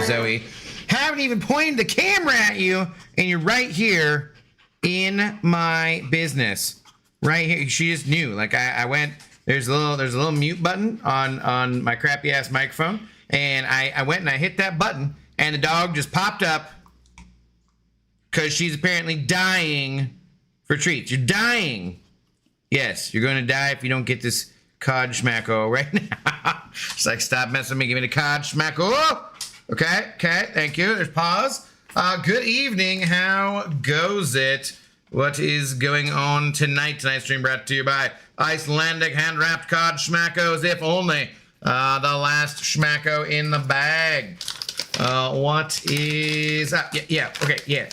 Zoe. Haven't even pointed the camera at you, and you're right here in my business. Right here. She just knew. Like I went. There's a little mute button on my crappy ass microphone, and I went and I hit that button, and the dog just popped up because she's apparently dying for treats. You're dying. Yes, you're going to die if you don't get this cod schmacko right now. She's like, stop messing with me. Give me the cod schmacko. Okay, thank you. There's pause. Good evening. How goes it? What is going on tonight? Tonight's stream brought to you by Icelandic hand-wrapped cod schmackos, if only the last schmacko in the bag. What is up? Yeah, okay, yeah.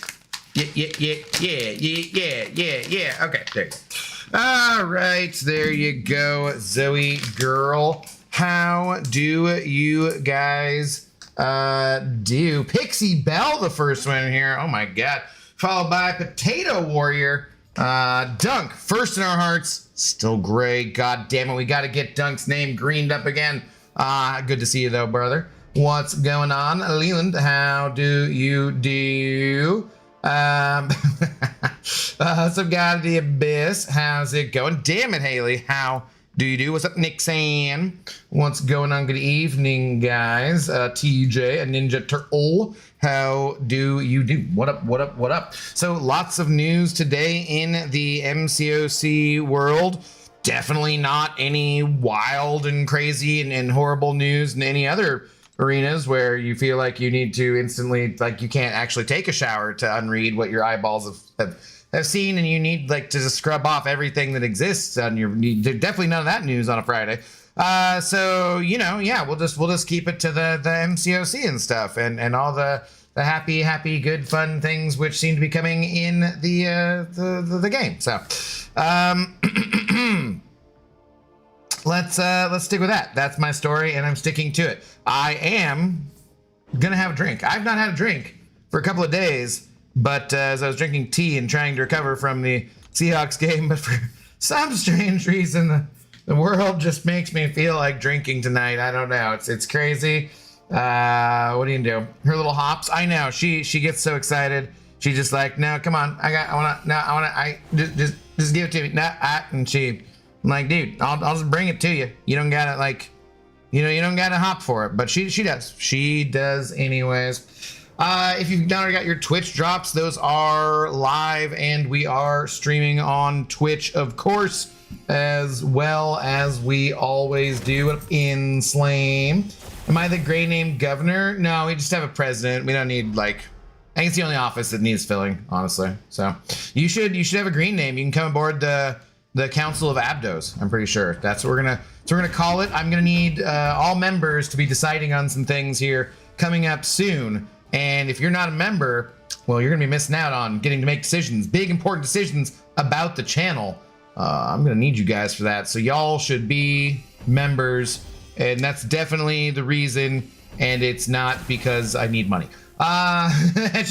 Yeah. Okay, there you go. All right, there you go, Zoe girl. How do you guys do? Pixie Bell, the first one here. Oh my God. Followed by Potato Warrior. Dunk, first in our hearts. Still gray. God damn it, we got to get Dunk's name greened up again. Good to see you though, brother. What's going on? Leland, how do you do? Some guy to the Abyss. How's it going? Damn it, Haley. How do you do? What's up, Nixon? What's going on? Good evening, guys. TJ, a Ninja Turtle. How do you do? What up? So lots of news today in the MCoC world. Definitely not any wild and crazy and horrible news in any other arenas where you feel like you need to instantly, like you can't actually take a shower to unread what your eyeballs have seen, and you need like to just scrub off everything that exists on your. There's definitely none of that news on a Friday. So you know, yeah, we'll just keep it to the MCoC and stuff, and all the happy, good, fun things which seem to be coming in the game. So let's stick with that. That's my story, and I'm sticking to it. I am gonna have a drink. I've not had a drink for a couple of days, but as I was drinking tea and trying to recover from the Seahawks game, but for some strange reason, the world just makes me feel like drinking tonight. I don't know. It's crazy. What are you gonna do? Her little hops. I know. She gets so excited. She's just like, no, come on. I just give it to me. And I'm like, dude, I'll just bring it to you. You don't gotta like, you don't gotta hop for it. But she does. She does anyways. If you've not already got your Twitch drops, those are live, and we are streaming on Twitch, of course, as well as we always do in Slame. Am I the gray name governor? No, we just have a president. We don't need like. I think it's the only office that needs filling, honestly. So you should have a green name. You can come aboard the Council of Abdos. I'm pretty sure that's what we're gonna call it. I'm gonna need all members to be deciding on some things here coming up soon. And if you're not a member, well, you're gonna be missing out on getting to make decisions, big important decisions about the channel. I'm gonna need you guys for that. So y'all should be members, and that's definitely the reason. And it's not because I need money. It's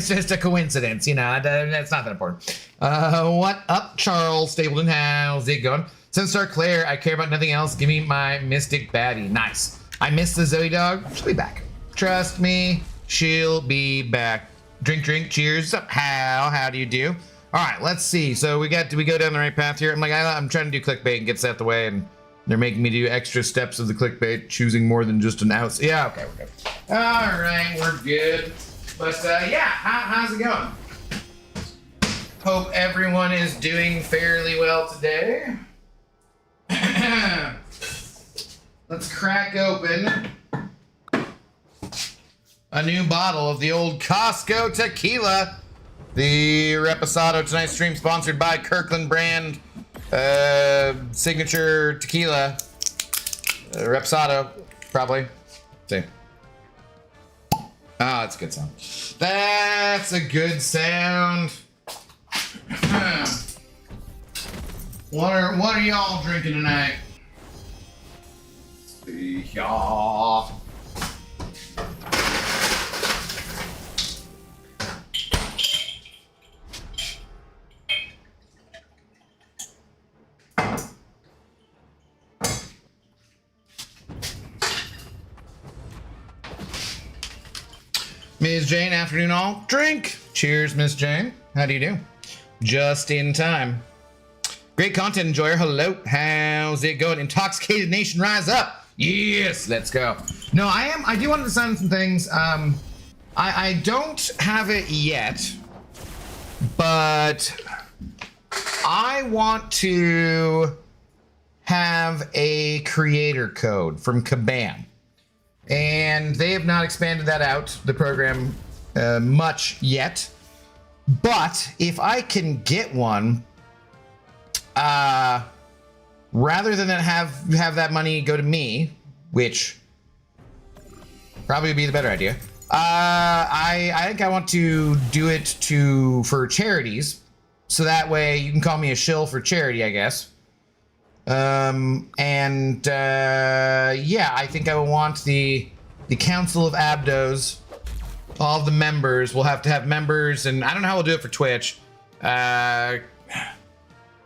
just a coincidence, you know. That's not that important. What up, Charles Stapleton? How's it going? Sunstar Claire, I care about nothing else. Give me my Mystic Baddie. Nice. I miss the Zoe dog. She'll be back. Trust me, she'll be back. Drink. Cheers. What's up, Hal? How do you do? All right, let's see. So we go down the right path here. I'm trying to do clickbait and get out the way, and they're making me do extra steps of the clickbait, choosing more than just an out. Yeah, okay, we're good. All right, we're good. But yeah, how's it going? Hope everyone is doing fairly well today. Let's crack open a new bottle of the old Costco tequila. The Reposado tonight's stream sponsored by Kirkland brand signature tequila. Reposado, probably. See. Ah, that's a good sound. That's a good sound. What are y'all drinking tonight? Let's see, y'all. Ms. Jane, afternoon all. Drink. Cheers, Miss Jane. How do you do? Just in time. Great content enjoyer. Hello. How's it going? Intoxicated Nation, rise up. Yes, let's go. No, I do want to sign some things. I don't have it yet, but I want to have a creator code from Kabam. And they have not expanded that out, the program, much yet. But if I can get one, rather than have that money go to me, which probably would be the better idea, I think I want to do it for charities, so that way you can call me a shill for charity, I guess. Yeah, I think I will want the Council of Abdos. All of the members will have to have members, and I don't know how we'll do it for Twitch. I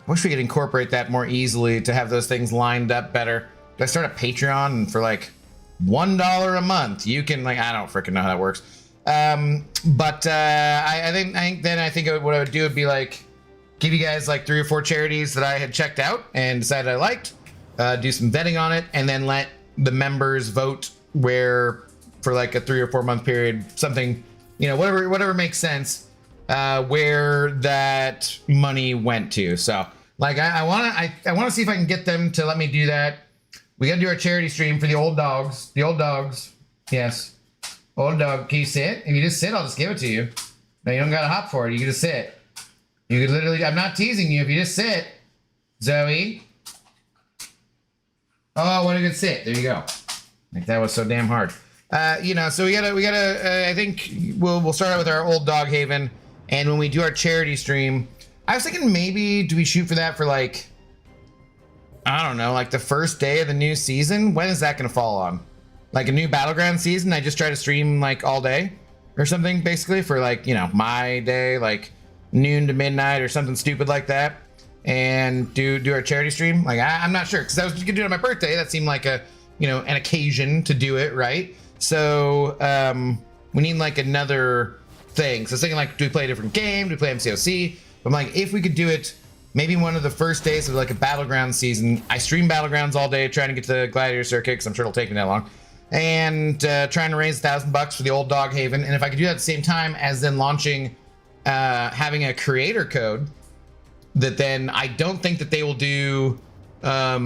wish we could incorporate that more easily to have those things lined up better. Do I start a Patreon and for like $1 a month you can, like, I don't freaking know how that works. I think what I would do would be like give you guys like 3 or 4 charities that I had checked out and decided I liked, do some vetting on it, and then let the members vote where for like a 3 or 4 month period, something, you know, whatever makes sense, where that money went to. So like I want to see if I can get them to let me do that. We got to do our charity stream for the old dogs. The old dogs. Yes. Old dog. Can you sit? If you just sit, I'll just give it to you. No, you don't got to hop for it. You can just sit. You could literally, I'm not teasing you. If you just sit, Zoe. Oh, what a good sit. There you go. Like that was so damn hard. You know, so we gotta, I think we'll start out with our old dog haven. And when we do our charity stream, I was thinking maybe do we shoot for that for like, I don't know, like the first day of the new season? When is that going to fall on? Like a new Battleground season? I just try to stream like all day or something, basically, for like, you know, my day, like noon to midnight or something stupid like that, and do our charity stream. Like I'm not sure, because I was just gonna do it on my birthday. That seemed like a, you know, an occasion to do it, right? So we need like another thing. So I was thinking like, do we play a different game? Do we play MCoC? But I'm like, if we could do it maybe one of the first days of like a Battlegrounds season. I stream Battlegrounds all day trying to get to the Gladiator Circuit, because I'm sure it'll take me that long. And trying to raise $1,000 for the old dog haven. And if I could do that at the same time as then launching, having a creator code, that then I don't think that they will do, I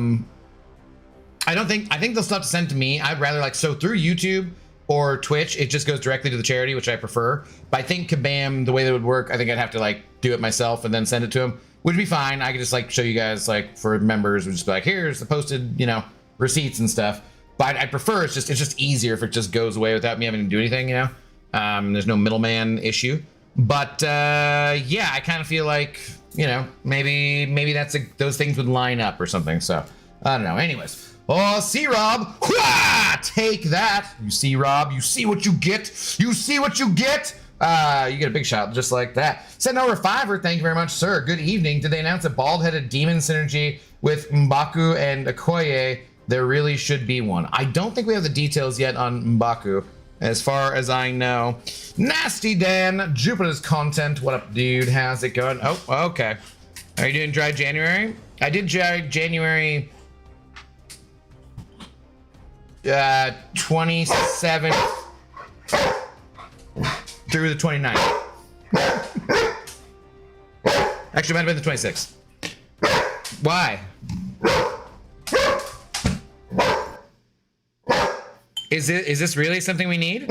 think they'll still have to send to me. I'd rather like, so through YouTube or Twitch, it just goes directly to the charity, which I prefer. But I think Kabam, the way that would work, I think I'd have to like do it myself and then send it to them, which would be fine. I could just like show you guys, like for members, would just be like, here's the posted, you know, receipts and stuff. But I prefer it's just easier if it just goes away without me having to do anything, you know. There's no middleman issue. But yeah, I kind of feel like, you know, maybe that's those things would line up or something. So I don't know. Anyways, oh, see Rob, take that. You see Rob, you see what you get. You see what you get. You get a big shot just like that. Send over $5. Thank you very much, sir. Good evening. Did they announce a bald-headed demon synergy with M'Baku and Okoye? There really should be one. I don't think we have the details yet on M'Baku, as far as I know. Nasty Dan, Jupiter's content. What up, dude? How's it going? Oh, okay. Are you doing dry January? I did dry January 27th through the 29th. Actually, it might have been the 26th. Why? Is this really something we need?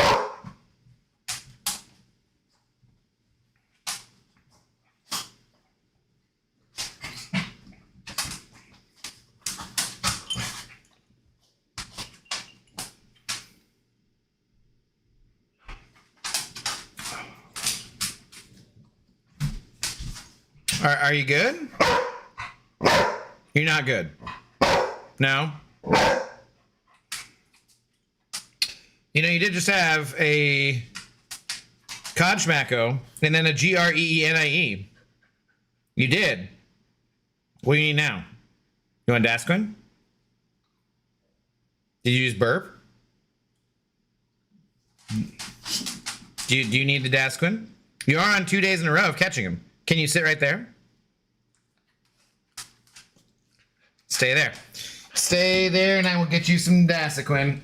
Are you good? You're not good. No? You know, you did just have a Kodschmacko and then a Greenie. You did. What do you need now? You want Dasquin? Did you use burp? Do you need the Dasquin? You are on 2 days in a row of catching him. Can you sit right there? Stay there. Stay there, and I will get you some Dasquin.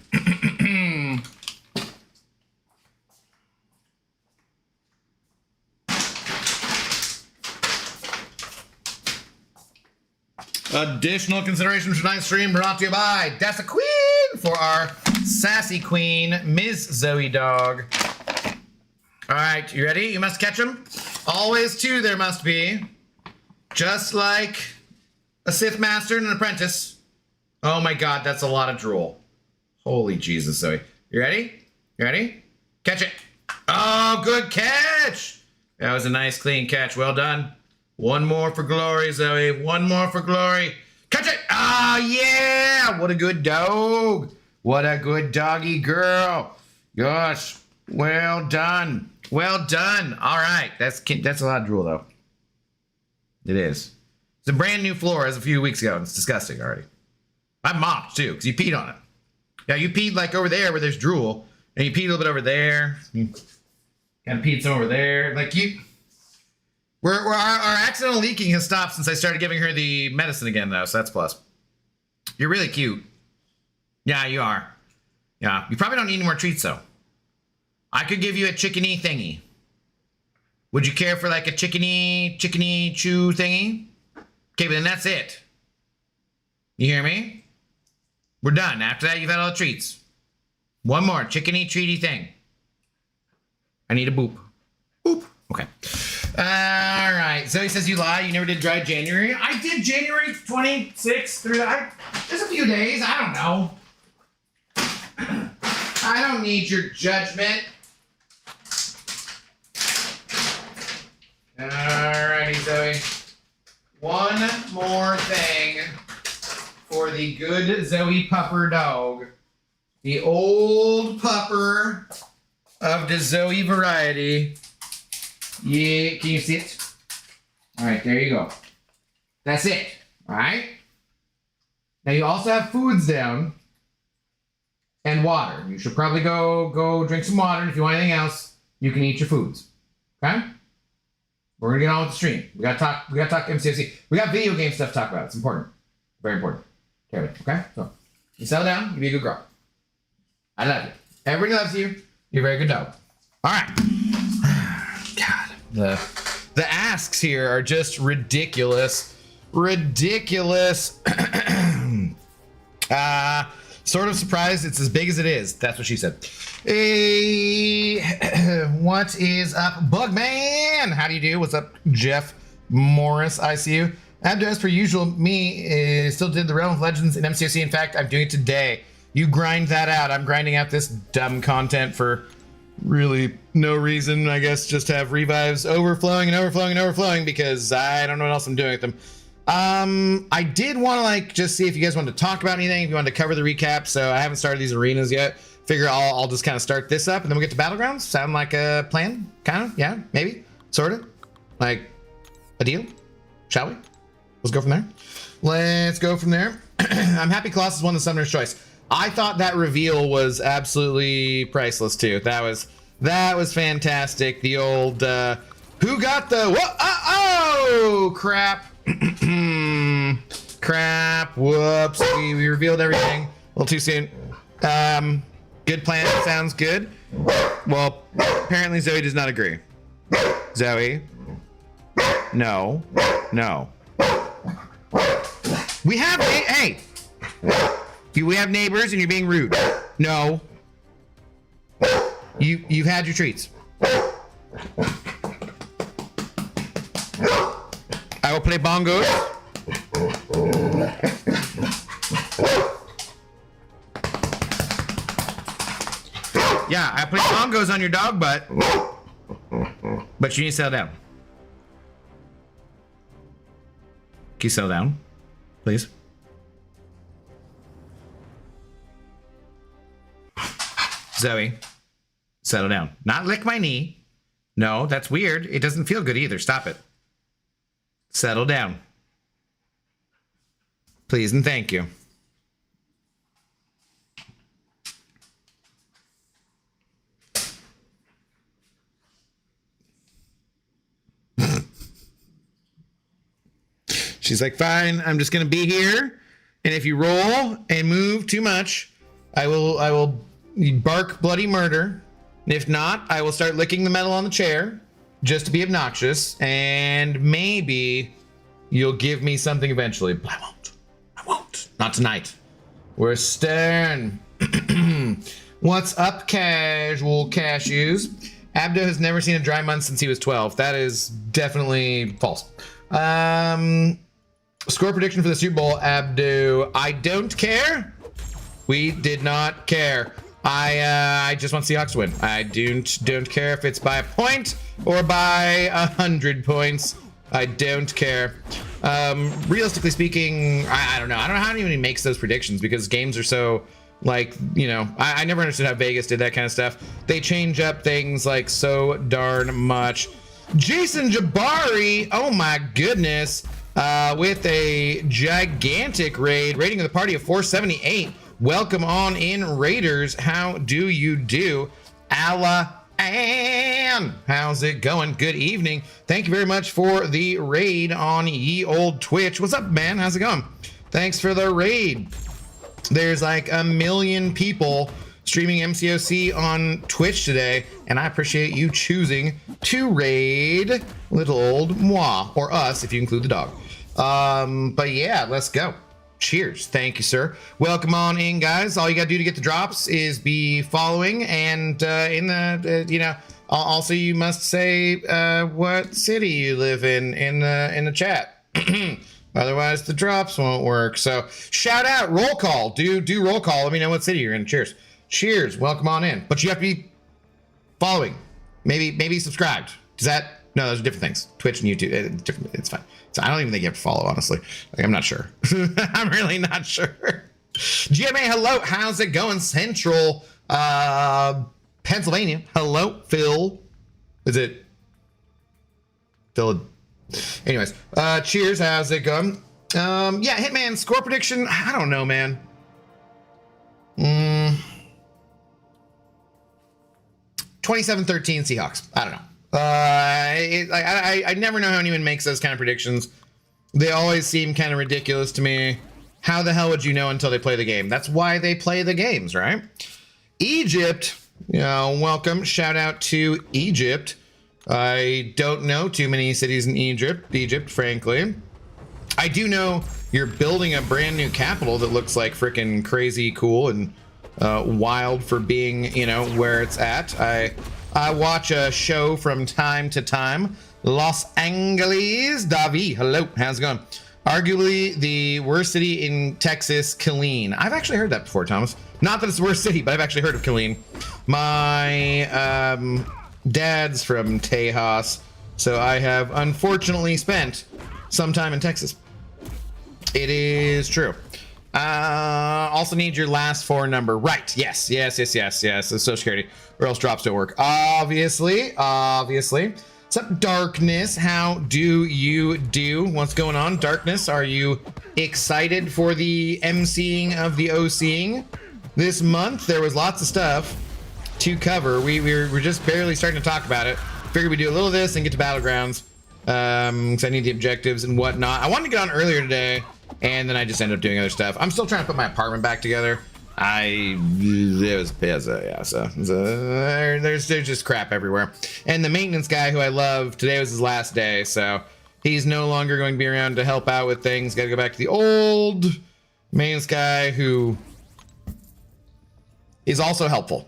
Additional consideration for tonight's stream brought to you by Dasquin for our sassy queen, Ms. Zoe Dog. All right, you ready? You must catch them. Always two there must be. Just like a Sith Master and an apprentice. Oh my God, that's a lot of drool. Holy Jesus, Zoe. You ready? You ready? Catch it. Oh, good catch. That was a nice, clean catch. Well done. One more for glory, Zoe. One more for glory. Catch it. Ah, yeah. What a good dog. What a good doggy girl. Gosh. Well done. Well done. All right. That's a lot of drool, though. It is. It's a brand new floor as a few weeks ago. And it's disgusting already. I mopped, too, because you peed on it. Yeah, you peed, like, over there where there's drool. And you peed a little bit over there. You kind of peed some over there. Like, our accidental leaking has stopped since I started giving her the medicine again, though, so that's a plus. You're really cute. Yeah, you are. Yeah, you probably don't need any more treats, though. I could give you a chickeny thingy. Would you care for, like, a chickeny chew thingy? Okay, but then that's it. You hear me? We're done. After that, you've had all the treats. One more chickeny treaty thing. I need a boop. Boop. Okay. All right. Zoe says you lie. You never did dry January. I did January 26th through that. Just a few days. I don't know. I don't need your judgment. All righty, Zoe. One more thing for the good Zoe pupper dog. The old pupper of the Zoe variety. Yeah, can you see it? All right, there you go. That's it, all right? Now you also have foods down and water. You should probably go drink some water, and if you want anything else, you can eat your foods, okay? We're gonna get on with the stream. We gotta talk MCoC. We got video game stuff to talk about. It's important, very important. Okay, so you settle down, you be a good girl. I love you. Everybody loves you. You're a very good dog. All right. God, the asks here are just ridiculous. Ridiculous. Sort of surprised it's as big as it is. That's what she said. Hey, what is up, Bugman? How do you do? What's up, Jeff Morris? I see you. As per usual, me still did the Realm of Legends in MCoC. In fact, I'm doing it today. You grind that out. I'm grinding out this dumb content for really no reason. I guess just to have revives overflowing and overflowing and overflowing because I don't know what else I'm doing with them. I did want to just see if you guys wanted to talk about anything, if you wanted to cover the recap. So I haven't started these arenas yet. Figure I'll just kind of start this up and then we'll get to Battlegrounds. Sound like a plan? Kind of? Yeah? Maybe? Sort of? Like a deal? Shall we? Let's go from there. Let's go from there. I'm happy Colossus won the Summoner's Choice. I thought that reveal was absolutely priceless too. That was fantastic. The old who got the oh crap. Crap, whoops. We revealed everything a little too soon. Good plan, sounds good. Well, apparently Zoe does not agree. Zoe. No. We have we have neighbors and you're being rude. No. You've had your treats. I will play bongos. Yeah, I play bongos on your dog butt. But you need to settle down. Can you settle down, please? Zoe, settle down. Not lick my knee. No, that's weird. It doesn't feel good either. Stop it. Settle down. Please and thank you. She's like, fine, I'm just gonna be here, and if you roll and move too much, I will bark bloody murder. And if not, I will start licking the metal on the chair just to be obnoxious, and maybe you'll give me something eventually, but I won't. I won't. Not tonight. We're stern. What's up, casual cashews? Abdo has never seen a dry month since he was 12. That is definitely false. Score prediction for the Super Bowl, Abdo. I don't care. We did not care. I just want Seahawks to win. I don't care if it's by a point or by 100 points. I don't care. Realistically speaking, I don't know. I don't know how anyone makes those predictions because games are so, like, you know, I never understood how Vegas did that kind of stuff. They change up things like so darn much. Jason Jabari, oh my goodness, with a gigantic rating of the party of 478. Welcome on in, Raiders. How do you do? Ann, how's it going? Good evening. Thank you very much for the raid on ye old Twitch. What's up, man? How's it going? Thanks for the raid. There's like 1 million people streaming MCoC on Twitch today, and I appreciate you choosing to raid little old moi, or us if you include the dog. But yeah, let's go. Cheers. Thank you, sir. Welcome on in, guys. All you gotta do to get the drops is be following, and in the you know, also you must say what city you live in the chat. Otherwise the drops won't work. So shout out, roll call. Do roll call. Let me know what city you're in. Cheers. Cheers. Welcome on in. But you have to be following. Maybe subscribed. Does that? No, those are different things. Twitch and YouTube. It's fine. So I don't even think you have to follow, honestly. Like, I'm not sure. I'm really not sure. GMA, hello. How's it going? Central Pennsylvania. Hello, Phil. Is it Phil? Anyways, cheers. How's it going? Yeah, Hitman score prediction. I don't know, man. 27-13 Seahawks. I don't know. I never know how anyone makes those kind of predictions. They always seem kind of ridiculous to me. How the hell would you know until they play the game? That's why they play the games, right? Egypt, you know, welcome. Shout out to Egypt. I don't know too many cities in Egypt, frankly. I do know you're building a brand new capital that looks like freaking crazy cool and wild for being, you know, where it's at. I watch a show from time to time. Los Angeles. Davi, hello. How's it going? Arguably the worst city in Texas, Killeen. I've actually heard that before, Thomas. Not that it's the worst city, but I've actually heard of Killeen. My dad's from Tejas, so I have unfortunately spent some time in Texas. It is true. Also need your last 4 number. Right. Yes. It's Social Security, or else drops don't work. Obviously. What's up, Darkness? How do you do? What's going on, Darkness? Are you excited for the MCing of the OCing this month? There was lots of stuff to cover. We're just barely starting to talk about it. Figured we'd do a little of this and get to Battlegrounds. Because I need the objectives and whatnot. I wanted to get on earlier today, and then I just ended up doing other stuff. I'm still trying to put my apartment back together. There's just crap everywhere. And the maintenance guy who I love, today was his last day, so he's no longer going to be around to help out with things. Got to go back to the old maintenance guy who is also helpful.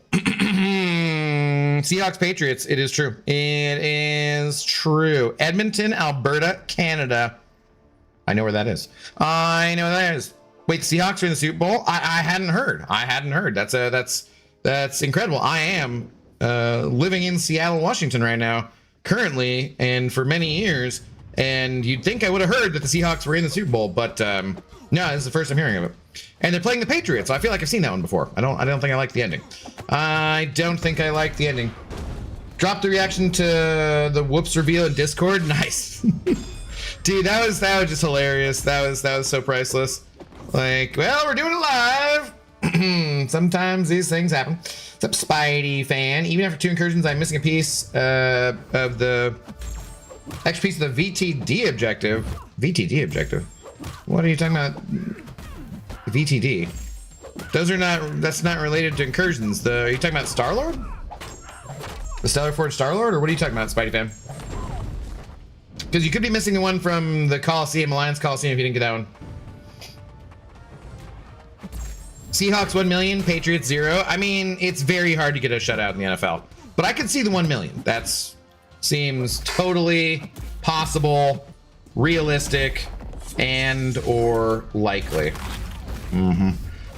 Seahawks Patriots. It is true. It is true. Edmonton, Alberta, Canada. I know where that is. I know where that is. Wait, the Seahawks are in the Super Bowl? I hadn't heard. That's incredible. I am living in Seattle, Washington right now, currently, and for many years. And you'd think I would have heard that the Seahawks were in the Super Bowl, but no, this is the first I'm hearing of it. And they're playing the Patriots, so I feel like I've seen that one before. I don't think I like the ending. I don't think I like the ending. Drop the reaction to the whoops reveal in Discord. Nice. Dude, that was just hilarious. That was so priceless. Like, well, we're doing it live. Sometimes these things happen. What's up, Spidey fan? Even after 2 incursions, I'm missing a piece of the Extra piece of the VTD objective. VTD objective? What are you talking about? VTD? Those are not, that's not related to incursions. Are you talking about Star-Lord? The Stellar Forge Star-Lord? Or what are you talking about, Spidey fan? Because you could be missing the one from the Coliseum, Alliance Coliseum, if you didn't get that one. Seahawks 1 million, Patriots 0. I mean, it's very hard to get a shutout in the NFL. But I could see the 1 million. That's seems totally possible, realistic, and or likely.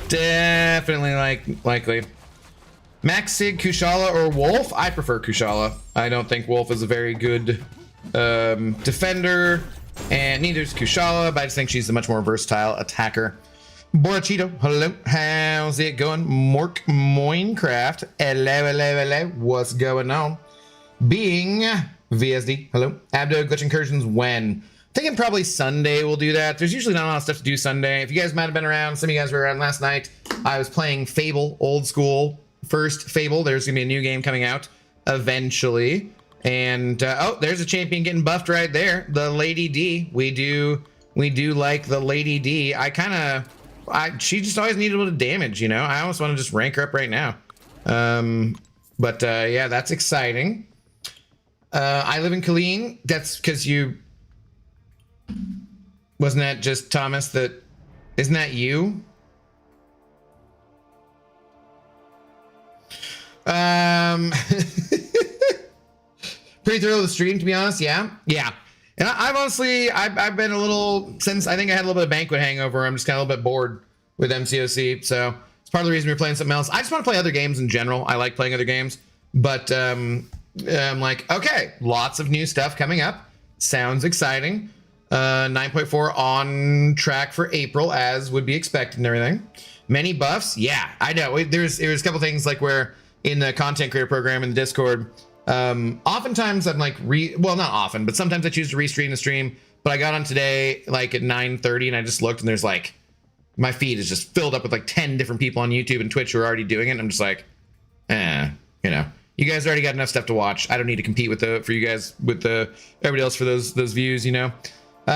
Definitely likely. Max, Sig, Kushala, or Wolf? I prefer Kushala. I don't think Wolf is a very good defender, and neither is Kushala, but I just think she's a much more versatile attacker. Borachito, hello, how's it going? Mork Moinecraft, hello, what's going on? Being VSD, hello. Abdo, glitch incursions when? Thinking probably Sunday we'll do that. There's usually not a lot of stuff to do Sunday. If you guys might have been around, some of you guys were around last night, I was playing Fable, old school, first Fable. There's gonna be a new game coming out eventually. And oh, there's a champion getting buffed right there, the Lady D. We do like the Lady D. She just always needed a little damage, you know. I almost want to just rank her up right now. But yeah, that's exciting. I live in Killeen. That's because you... Wasn't that just Thomas that... Isn't that you? Pretty thrilled with the stream, to be honest. Yeah. And I've honestly, I've been a little, since I think I had a little bit of banquet hangover, I'm just kind of a little bit bored with MCoC. So it's part of the reason we're playing something else. I just want to play other games in general. I like playing other games, but I'm like, okay, lots of new stuff coming up. Sounds exciting. 9.4 on track for April, as would be expected and everything. Many buffs. Yeah, I know. There's a couple things like where in the content creator program in the Discord, oftentimes I'm like well, not often, but sometimes I choose to restream the stream. But I got on today like at 9:30 and I just looked and there's like, my feed is just filled up with like 10 different people on YouTube and Twitch who are already doing it. And I'm just like, you know, you guys already got enough stuff to watch. I don't need to compete with everybody else for those views, you know? So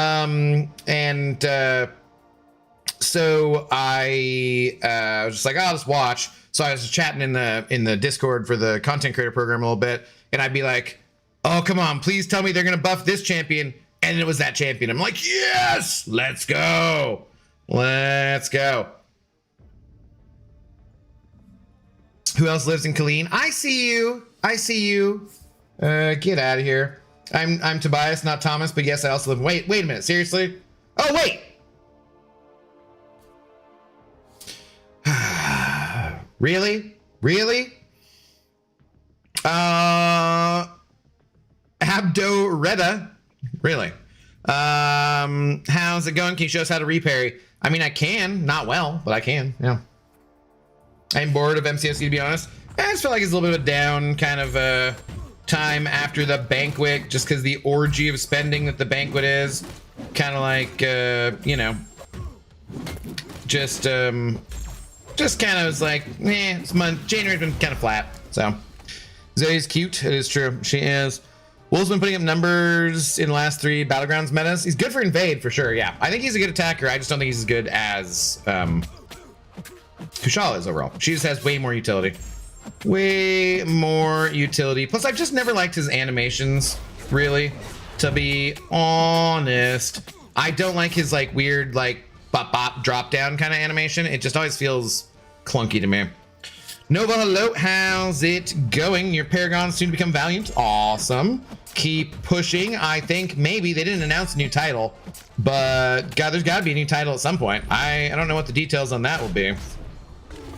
I was just like, I'll just watch. So I was chatting in the Discord for the content creator program a little bit, and I'd be like, oh, come on, please tell me they're gonna buff this champion. And it was that champion. I'm like, yes, let's go. Let's go. Who else lives in Killeen? I see you. Get out of here. I'm Tobias, not Thomas, but yes, I also live. Wait a minute. Seriously? Oh, wait. Really? Abdo-Reda? Really? How's it going? Can you show us how to reparry? I mean, I can. Not well, but I can. Yeah. I'm bored of MCoC, to be honest. I just feel like it's a little bit of a down kind of time after the banquet, just because the orgy of spending that the banquet is. Kind of like, you know, just kind of was like, this month, January's been kind of flat. So, Zoe's cute. It is true. She is. Wolf's been putting up numbers in the last 3 Battlegrounds metas. He's good for invade, for sure, yeah. I think he's a good attacker. I just don't think he's as good as Kushala is overall. She just has way more utility. Way more utility. Plus, I've just never liked his animations, really, to be honest. I don't like his, like, weird, like, bop-bop drop-down kind of animation. It just always feels clunky to me. Nova, hello, how's it going? Your Paragon soon to become Valiant. Awesome. Keep pushing. I think maybe they didn't announce a new title, but God, there's got to be a new title at some point. I don't know what the details on that will be.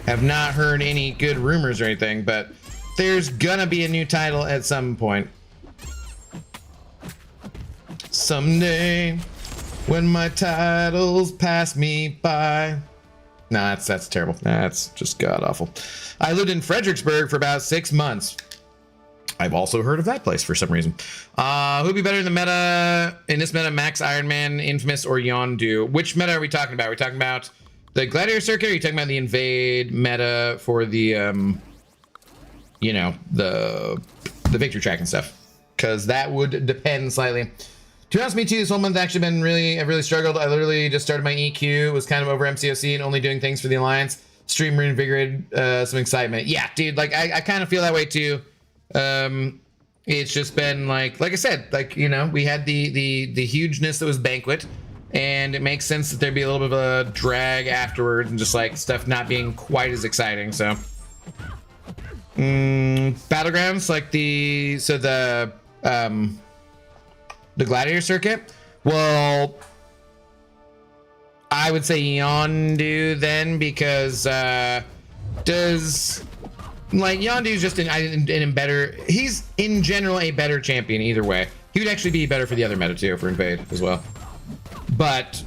Have not heard any good rumors or anything, but there's gonna be a new title at some point. Someday, when my titles pass me by. Nah, that's terrible. That's just god awful. I lived in Fredericksburg for about 6 months. I've also heard of that place for some reason. Who'd be better in the meta, in this meta, Max, Iron Man, Infamous, or Yondu? Which meta are we talking about? Are we talking about the Gladiator Circuit, or are you talking about the Invade meta for the, you know, the victory track and stuff? because that would depend slightly. To be honest, me too, this whole month actually been I've really struggled. I literally just started my EQ, was kind of over MCoC and only doing things for the Alliance. Stream reinvigorated some excitement. Yeah, dude, like I kind of feel that way too. It's just been like I said, like, you know, we had the hugeness that was Banquet, and it makes sense that there'd be a little bit of a drag afterwards and just like stuff not being quite as exciting. So Battlegrounds, like the Gladiator circuit, well, I would say Yondu then, because Yondu's just in better, he's in general a better champion either way. He would actually be better for the other meta too, for Invade as well. But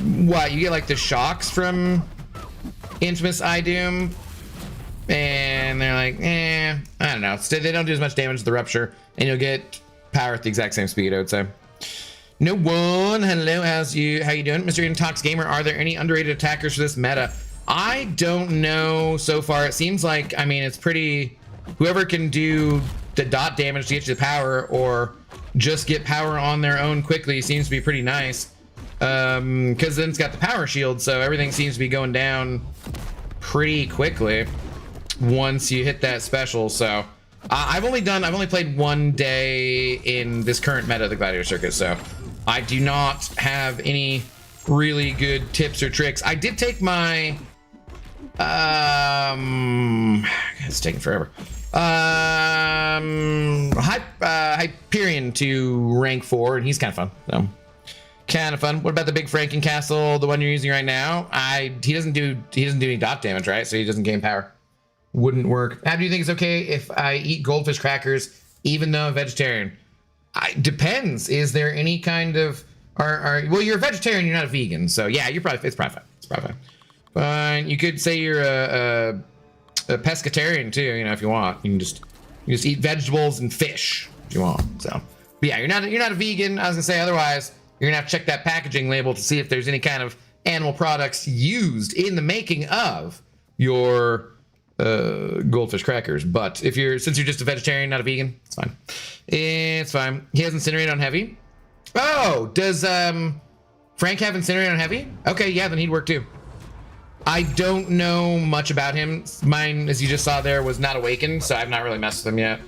what, you get like the shocks from Infamous Doom, and they're like, I don't know. They don't do as much damage to the Rupture, and you'll get power at the exact same speed, I would say. No one, hello, how you doing? Mr. Intox Gamer, are there any underrated attackers for this meta? I don't know so far. It seems like, I mean, it's pretty, whoever can do the dot damage to get you the power, or just get power on their own quickly, seems to be pretty nice. Because then it's got the power shield, so everything seems to be going down pretty quickly once you hit that special. So I've only played one day in this current meta of the Gladiator circuit, so I do not have any really good tips or tricks. I did take my it's taking forever. Hyperion to rank 4, and he's kind of fun. So kind of fun. What about the big Franken Castle, the one you're using right now? He doesn't do any dot damage, right? So he doesn't gain power. Wouldn't work. How do you think it's okay if I eat goldfish crackers even though I'm vegetarian? Depends. Is there any kind of well, you're a vegetarian, you're not a vegan, so yeah, it's probably fine. It's probably fine. Fine. You could say you're a pescatarian too, you know, if you want. You just eat vegetables and fish if you want. So, but yeah, you're not a vegan. I was gonna say, otherwise you're gonna have to check that packaging label to see if there's any kind of animal products used in the making of your goldfish crackers. But since you're just a vegetarian, not a vegan, it's fine. It's fine. He has Incinerate on heavy. Oh, does Frank have Incinerate on heavy? Okay, yeah, then he'd work too. I don't know much about him. Mine, as you just saw there, was not awakened, so I've not really messed with him yet.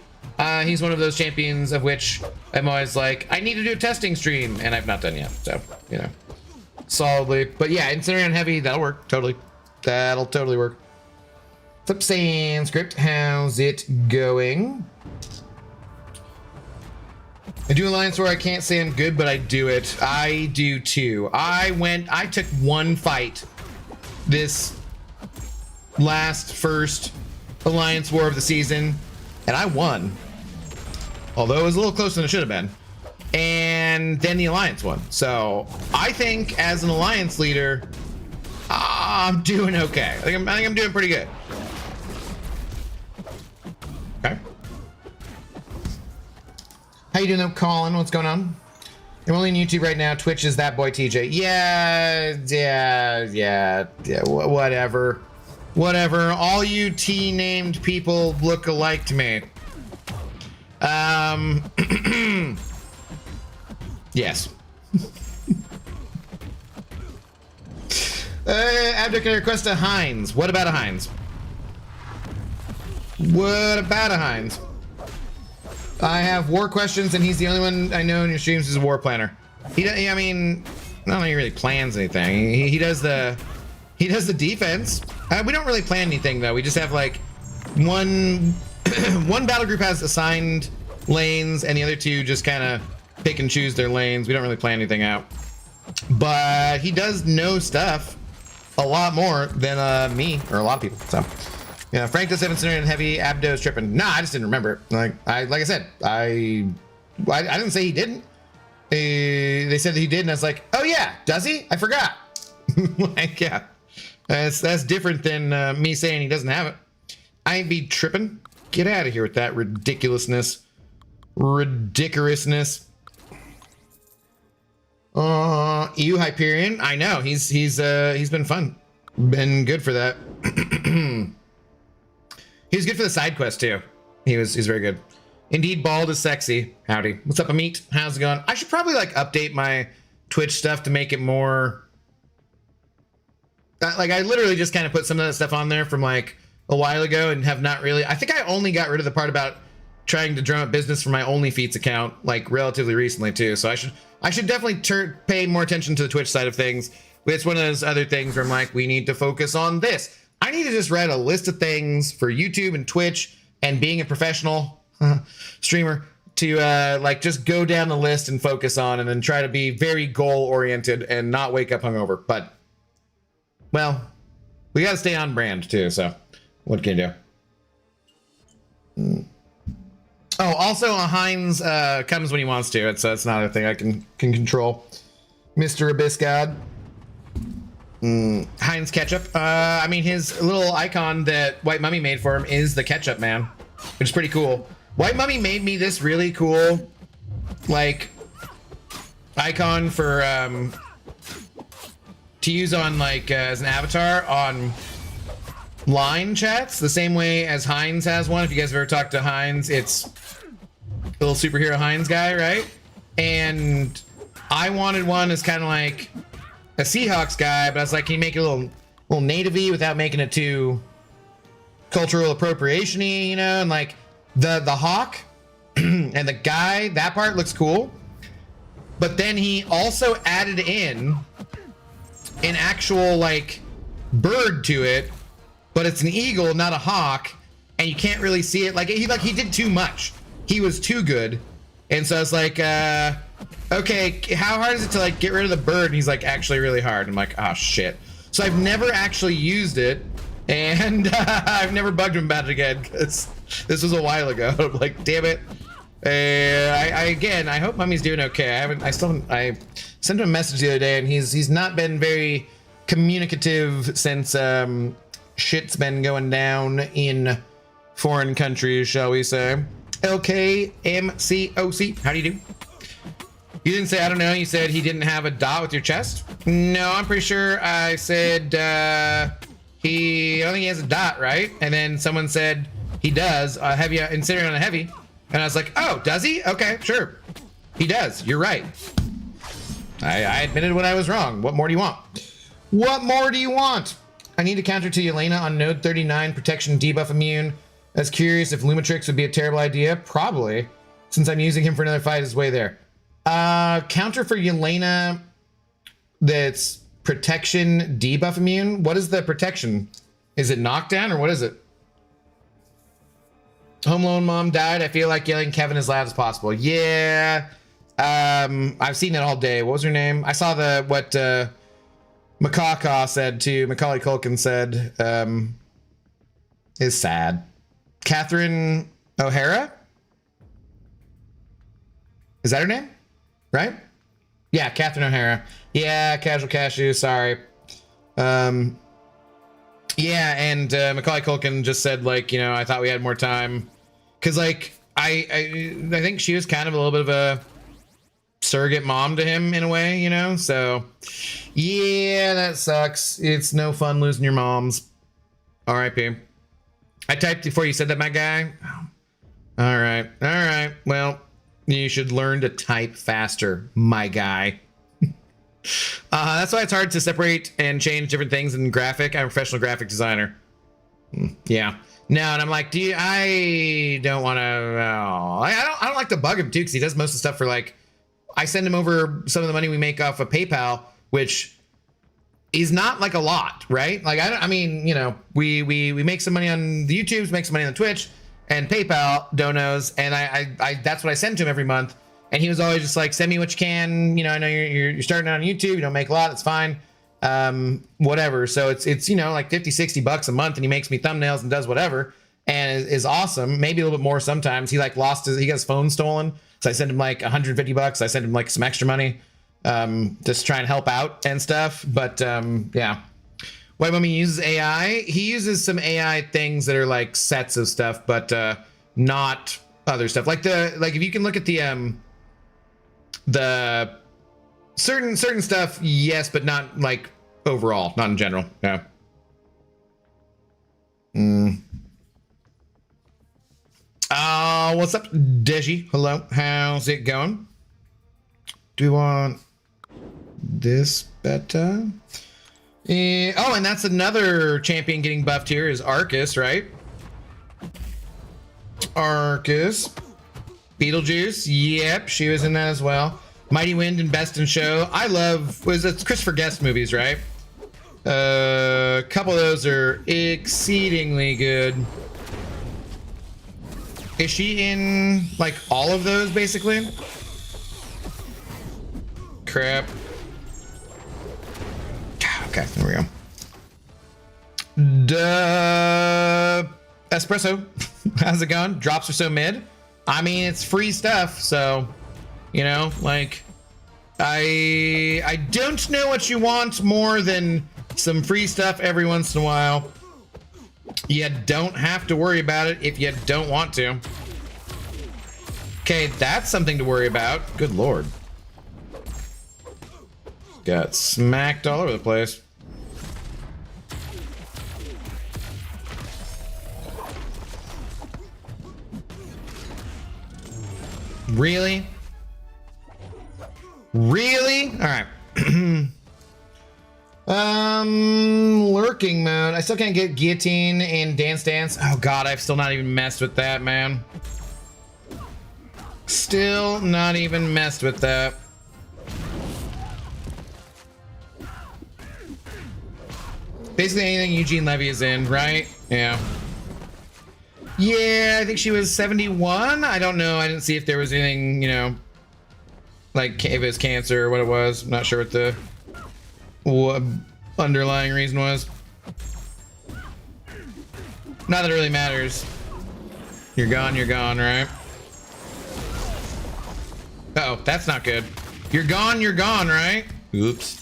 He's one of those champions of which I'm always like, I need to do a testing stream, and I've not done yet. So, you know, solidly. But yeah, Incinerate on heavy, that'll work totally. That'll totally work. Flip Sandscript, how's it going? I do Alliance where I can't say I'm good, but I do it. I do too. I took one fight this first Alliance war of the season, and I won. Although it was a little closer than it should have been. And then the Alliance won. So I think as an Alliance leader, I'm doing okay. I think I'm doing pretty good. Okay. How you doing though, Colin? What's going on? I'm only on YouTube right now. Twitch is that boy TJ. Yeah. Whatever. All you T-named people look alike to me. Yes. Abdul, can I request a Heinz? What about a Heinz? I have war questions, and he's the only one I know in your streams who's a war planner. I mean, I don't think he really plans anything. He does the defense. We don't really plan anything though. We just have like one battle group has assigned lanes, and the other two just kind of pick and choose their lanes. We don't really plan anything out. But he does know stuff a lot more than me or a lot of people. So. Yeah, Frank does have Incinerate and heavy. Abdo's tripping. Nah, I just didn't remember it. Like I said, I didn't say he didn't. They said that he did, and I was like, oh yeah, does he? I forgot. Like, yeah, that's different than me saying he doesn't have it. I ain't be tripping. Get out of here with that ridiculousness. EU Hyperion. I know he's been fun, been good for that. He was good for the side quest too. He's very good. Indeed, bald is sexy. Howdy. What's up, Amit? How's it going? I should probably like update my Twitch stuff to make it more. Like I literally just kind of put some of that stuff on there from like a while ago and have not really. I think I only got rid of the part about trying to drum up business for my OnlyFeeds account like relatively recently too. So I should definitely pay more attention to the Twitch side of things. It's one of those other things where I'm like, we need to focus on this. I need to just write a list of things for YouTube and Twitch and being a professional streamer to like just go down the list and focus on, and then try to be very goal oriented and not wake up hungover. But well, we got to stay on brand too. So what can you do? Oh, also Heinz comes when he wants to. It's not a thing I can control. Mr. Abiscad. Heinz ketchup. I mean, his little icon that White Mummy made for him is the ketchup man, which is pretty cool. White Mummy made me this really cool, like, icon for to use on like as an avatar on line chats, the same way as Heinz has one. If you guys have ever talked to Heinz, it's the little superhero Heinz guy, right? And I wanted one as kind of like a Seahawks guy, but I was like, can you make it a little native-y without making it too cultural appropriation-y, you know? And like the hawk and the guy, that part looks cool. But then he also added in an actual like bird to it, but it's an eagle, not a hawk, and you can't really see it. Like he did too much. He was too good. And so I was like, okay, how hard is it to like get rid of the bird? And he's like, actually really hard. I'm like, oh shit. So I've never actually used it, and I've never bugged him about it again because this was a while ago. I'm like, damn it. I hope Mummy's doing okay. I sent him a message the other day, and he's not been very communicative since shit's been going down in foreign countries, shall we say. LKMCOC, how do you do? You didn't say, I don't know, you said he didn't have a dot with your chest? No, I'm pretty sure I said I don't think he has a dot, right? And then someone said he does, heavy, considering on a heavy. And I was like, oh, does he? Okay, sure. He does, you're right. I admitted when I was wrong. What more do you want? What more do you want? I need to counter to Yelena on node 39, protection debuff immune. I was curious if Lumitrix would be a terrible idea. Probably, since I'm using him for another fight is way there. Counter for Yelena that's protection debuff immune. What is the protection? Is it knockdown or what is it? Home Alone mom died. I feel like yelling Kevin as loud as possible. Yeah. I've seen it all day. What was her name? I saw what MCoC said too. Macaulay Culkin said is sad. Catherine O'Hara? Is that her name? Right? Yeah, Catherine O'Hara. Yeah, Casual Cashew, sorry. Yeah, and Macaulay Culkin just said, like, you know, I thought we had more time. Because, like, I think she was kind of a little bit of a surrogate mom to him in a way, you know? So, yeah, that sucks. It's no fun losing your moms. R.I.P. I typed before you said that, my guy. All right. All right. Well, you should learn to type faster, my guy. That's why it's hard to separate and change different things in graphic. I'm a professional graphic designer. Yeah. No, and I'm like, I don't want to. I don't like to bug him too, because he does most of the stuff for like. I send him over some of the money we make off of PayPal, which is not like a lot, right? Like I mean, you know, we make some money on the YouTubes, make some money on the Twitch and PayPal donos, and I that's what I send to him every month. And he was always just like, send me what you can. You know, I know you're starting out on YouTube. You don't make a lot. It's fine. Whatever. So it's you know, like 50, 60 bucks a month, and he makes me thumbnails and does whatever, and is awesome. Maybe a little bit more sometimes. He like he got his phone stolen. So I sent him like 150 bucks. I sent him like some extra money, just try and help out and stuff. But yeah. White Mummy uses AI. He uses some AI things that are like sets of stuff, but not other stuff. Like if you can look at the certain stuff, yes, but not like overall, not in general. Yeah. What's up, Deji? Hello, how's it going? Do we want this better? Oh, and that's another champion getting buffed here is Arcus, right? Arcus. Beetlejuice, yep, she was in that as well. Mighty Wind and Best in Show. I love, it's Christopher Guest movies, right? A couple of those are exceedingly good. Is she in like all of those basically? Crap. Okay, there we go. Duh. Espresso, how's it going? Drops are so mid. I mean, it's free stuff, so, you know, like, I don't know what you want more than some free stuff every once in a while. You don't have to worry about it if you don't want to. Okay, that's something to worry about. Good lord. Got smacked all over the place. Really? Really? All right. Lurking mode. I still can't get guillotine and dance dance. Oh god, I've still not even messed with that, man. Still not even messed with that. Basically anything Eugene Levy is in, right? Yeah. Yeah, I think she was 71. I don't know. I didn't see if there was anything, you know, like if it was cancer or what it was. I'm not sure what underlying reason was. Not that it really matters. You're gone, right? Uh-oh, that's not good. You're gone, right? Oops.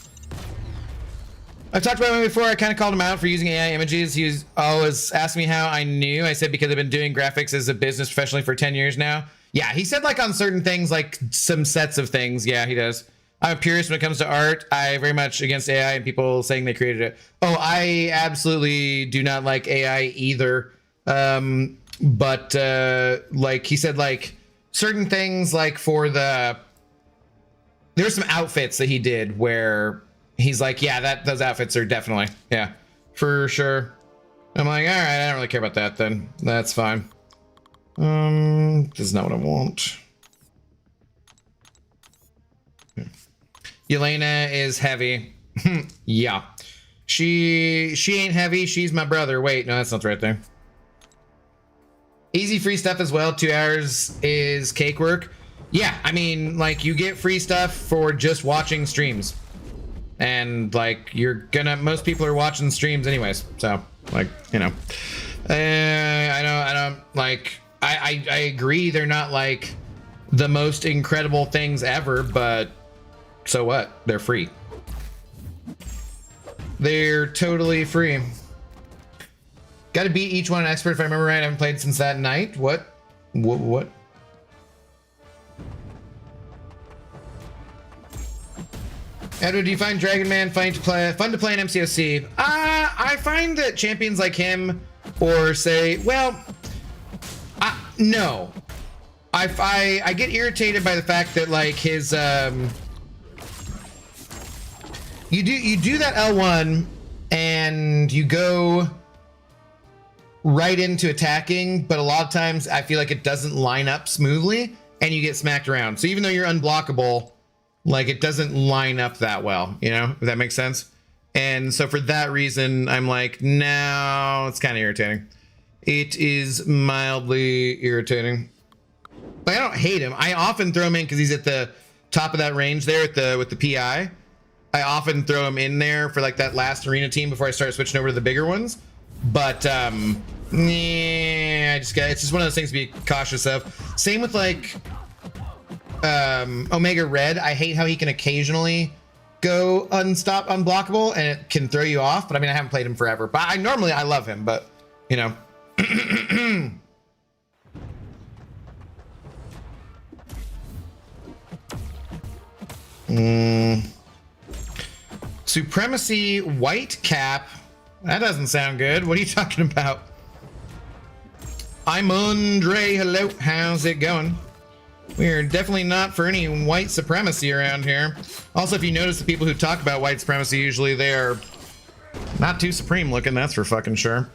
I've talked about him before. I kind of called him out for using AI images. He was always asking me how I knew. I said because I've been doing graphics as a business professionally for 10 years now. Yeah, he said like on certain things, like some sets of things. Yeah, he does. I'm a purist when it comes to art. I very much against AI and people saying they created it. Oh, I absolutely do not like AI either. But like he said, like certain things, like for there's some outfits that he did where he's like, yeah, those outfits are definitely, yeah, for sure. I'm like, all right, I don't really care about that then. That's fine. This is not what I want. Yelena is heavy. Yeah. She ain't heavy, she's my brother. Wait, no, that's not the right thing. Easy free stuff as well. 2 hours is cake work. Yeah, I mean, like you get free stuff for just watching streams. And like most people are watching streams anyways, so like, you know, I don't like, I agree they're not like the most incredible things ever, but so what? They're free. They're totally free. Got to beat each one an expert if I remember right. I haven't played since that night. What? Edward, do you find Dragon Man fun to play in MCoC? I find that champions like him, or say, well, no. I get irritated by the fact that like his you do that L1 and you go right into attacking, but a lot of times I feel like it doesn't line up smoothly and you get smacked around. So even though you're unblockable, like it doesn't line up that well, you know, if that makes sense. And so for that reason, I'm like, no, it's kind of irritating. It is mildly irritating. Like, I don't hate him. I often throw him in because he's at the top of that range there with the PI. I often throw him in there for like that last arena team before I start switching over to the bigger ones. But yeah, it's just one of those things to be cautious of. Same with like Omega Red. I hate how he can occasionally go unblockable and it can throw you off. But I mean, I haven't played him forever. But I love him, but you know. Supremacy White Cap. That doesn't sound good. What are you talking about? I'm Andre. Hello. How's it going? We're definitely not for any white supremacy around here. Also, if you notice, the people who talk about white supremacy, usually they are not too supreme looking, that's for fucking sure.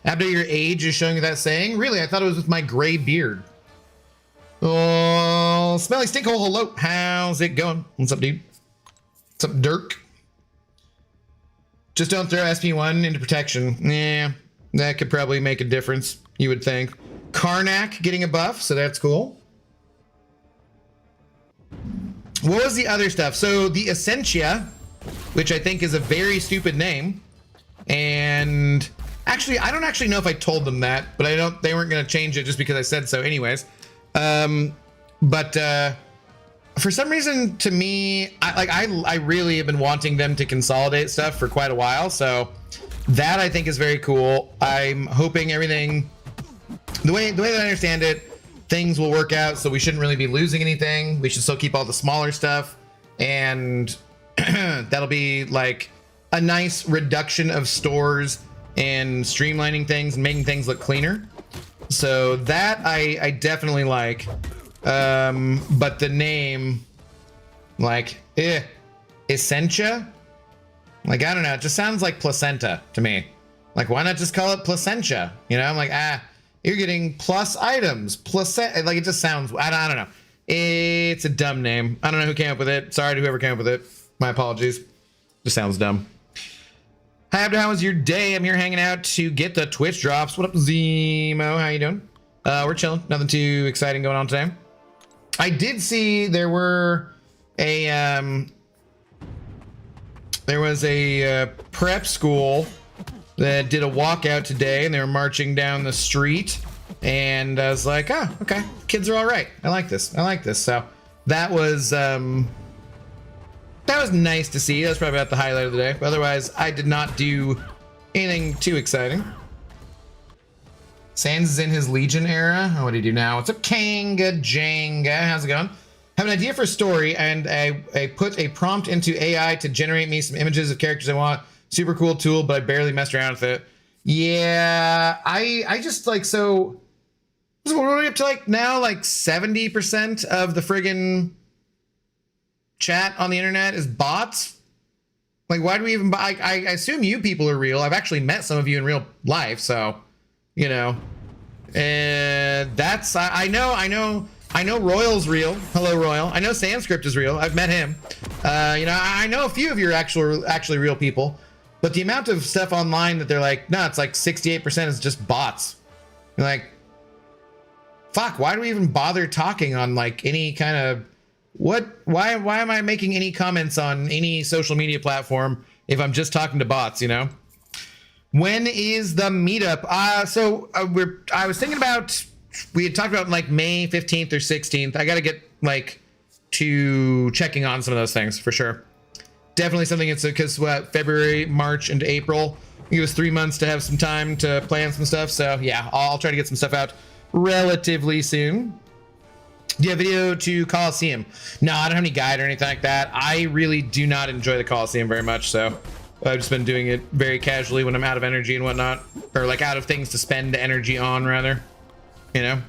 After your age is showing you that saying? Really? I thought it was with my gray beard. Oh, Smelly Stinkhole, hello. How's it going? What's up, dude? What's up, Dirk? Just don't throw SP1 into protection. Yeah, that could probably make a difference, you would think. Karnak getting a buff, so that's cool. What was the other stuff? So the Essentia, which I think is a very stupid name, and actually, I don't actually know if I told them that, but they weren't going to change it just because I said so anyways. For some reason, to me, I really have been wanting them to consolidate stuff for quite a while, so that I think is very cool. I'm hoping everything, the way that I understand it, things will work out, so we shouldn't really be losing anything. We should still keep all the smaller stuff, and that'll be like a nice reduction of stores and streamlining things and making things look cleaner. So that I definitely like. But the name, like, Essentia? Like, I don't know, it just sounds like placenta to me. Like, why not just call it placentia? You know, I'm like, you're getting plus items, like, it just sounds, I don't know. It's a dumb name. I don't know who came up with it. Sorry to whoever came up with it. My apologies. Just sounds dumb. Hi, Abdo, how was your day? I'm here hanging out to get the Twitch drops. What up, Zemo? How you doing? We're chilling. Nothing too exciting going on today. I did see there was a prep school that did a walkout today, and they were marching down the street, and I was like, oh, okay, kids are all right. I like this. So that was nice to see. That was probably about the highlight of the day. But otherwise, I did not do anything too exciting. Sans is in his Legion era. Oh, what do you do now? What's up, Kanga Jenga? How's it going? Have an idea for a story, and I put a prompt into AI to generate me some images of characters I want. Super cool tool, but I barely messed around with it. Yeah, I just like, so what are we up to, like now, like 70% of the friggin' chat on the internet is bots? Like, why do we even buy? I assume you people are real. I've actually met some of you in real life, so you know. And that's I know Royal's real. Hello, Royal. I know Sanskrit is real. I've met him. You know, I know a few of you are actually real people, but the amount of stuff online that they're like, no, it's like 68% is just bots. You're like, fuck, why do we even bother talking on like any kind of why am I making any comments on any social media platform if I'm just talking to bots, you know? When is the meetup? I was thinking about, we had talked about like May 15th or 16th. I got to get like to checking on some of those things for sure. Definitely something. It's because February, March, and April. It was 3 months to have some time to plan some stuff. So yeah, I'll try to get some stuff out relatively soon. Do you have video to Coliseum? No, I don't have any guide or anything like that. I really do not enjoy the Coliseum very much, so I've just been doing it very casually when I'm out of energy and whatnot, or like out of things to spend energy on, rather, you know.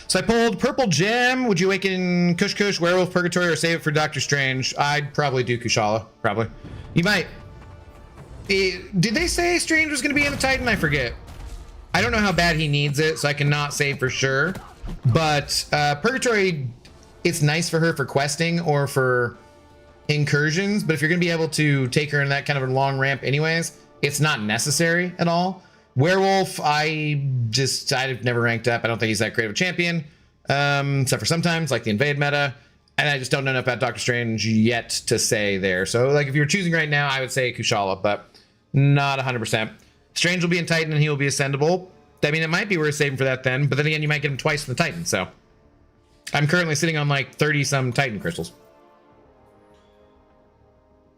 So I pulled Purple Gem. Would you awaken Kush Kush, Werewolf, Purgatory, or save it for Doctor Strange? I'd probably do Kushala, probably. You might. Did they say Strange was going to be in the Titan? I forget. I don't know how bad he needs it, so I cannot say for sure. But Purgatory, it's nice for her for questing or for incursions, but if you're going to be able to take her in that kind of a long ramp anyways, it's not necessary at all. Werewolf, I've never ranked up. I don't think he's that great of a champion, except for sometimes, like the invade meta, and I just don't know enough about Doctor Strange yet to say there. So like if you're choosing right now, I would say Kushala, but not 100%. Strange will be in Titan and he will be ascendable. I mean, it might be worth saving for that then, but then again, you might get him twice in the Titan, so I'm currently sitting on like 30 some Titan crystals.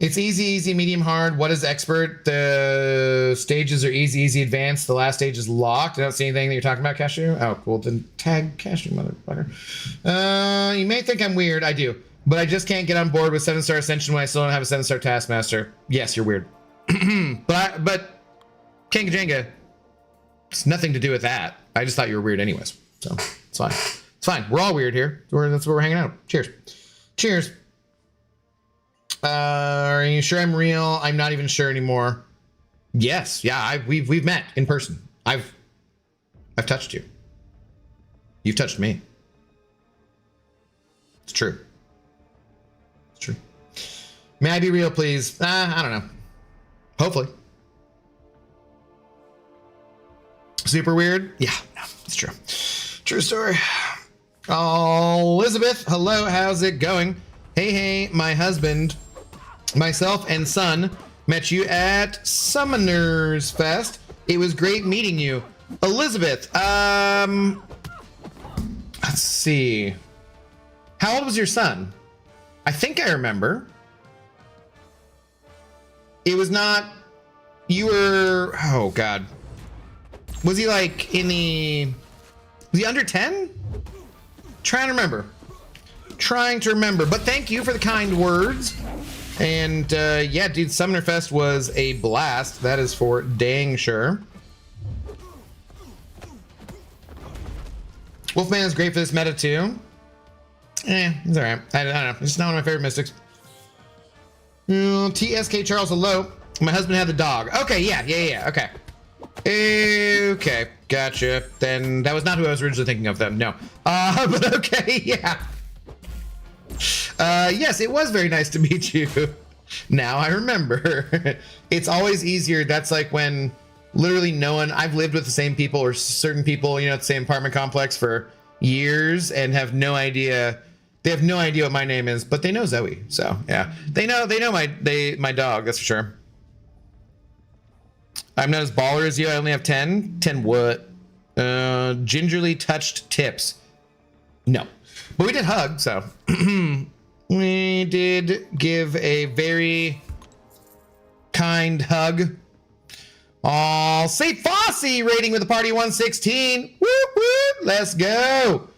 It's easy, medium, hard. What is expert? The stages are easy, advanced. The last stage is locked. I don't see anything that you're talking about, Cashew. Oh, cool. Then tag Cashew, motherfucker. You may think I'm weird. I do. But I just can't get on board with 7-star Ascension when I still don't have a 7-star Taskmaster. Yes, you're weird. but Kanga Jenga, It's nothing to do with that. I just thought you were weird anyways. So it's fine. It's fine. We're all weird here. That's where we're hanging out. Cheers. Cheers. Are you sure I'm real? I'm not even sure anymore. Yes. Yeah. We've met in person. I've touched you. You've touched me. It's true. It's true. May I be real, please? I don't know. Hopefully. Super weird? Yeah, no, it's true. True story. Oh, Elizabeth, hello, how's it going? Hey, my husband, myself, and son met you at Summoners Fest. It was great meeting you. Elizabeth, let's see. How old was your son? I think I remember. It was not, you were, oh God. Was he like was he under 10? Trying to remember, but thank you for the kind words. And yeah, dude, Summoner Fest was a blast. That is for dang sure. Wolfman is great for this meta too. He's all right. I don't know. It's not one of my favorite mystics. TSK Charles, hello. My husband had the dog. Okay, yeah. Okay. Okay, gotcha. Then that was not who I was originally thinking of then. No. But okay, yeah. Yes, it was very nice to meet you. Now I remember. It's always easier. That's like when literally no one, I've lived with the same people or certain people, you know, at the same apartment complex for years and have no idea. They have no idea what my name is, but they know Zoe. So yeah, they know my dog. That's for sure. I'm not as baller as you. I only have 10. 10 what? Gingerly touched tips. No, but we did hug. So we did give a very kind hug. Oh, Say Fossey rating with the party 116. Woo woo. Let's go.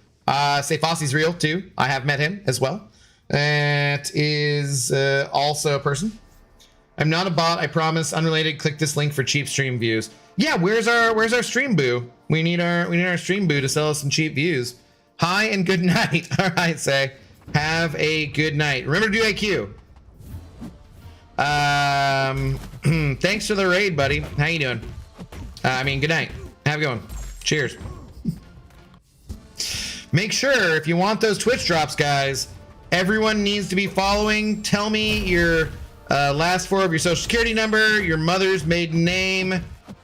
Say Fossey's real too. I have met him as well. That is also a person. I'm not a bot, I promise. Unrelated. Click this link for cheap stream views. Yeah, where's our stream boo? We need our stream boo to sell us some cheap views. Hi and good night. All right, Say. Have a good night. Remember to do IQ. Thanks for the raid, buddy. How you doing? Good night. Have a good one. Cheers. Make sure if you want those Twitch drops, guys, everyone needs to be following. Tell me your last four of your social security number, your mother's maiden name,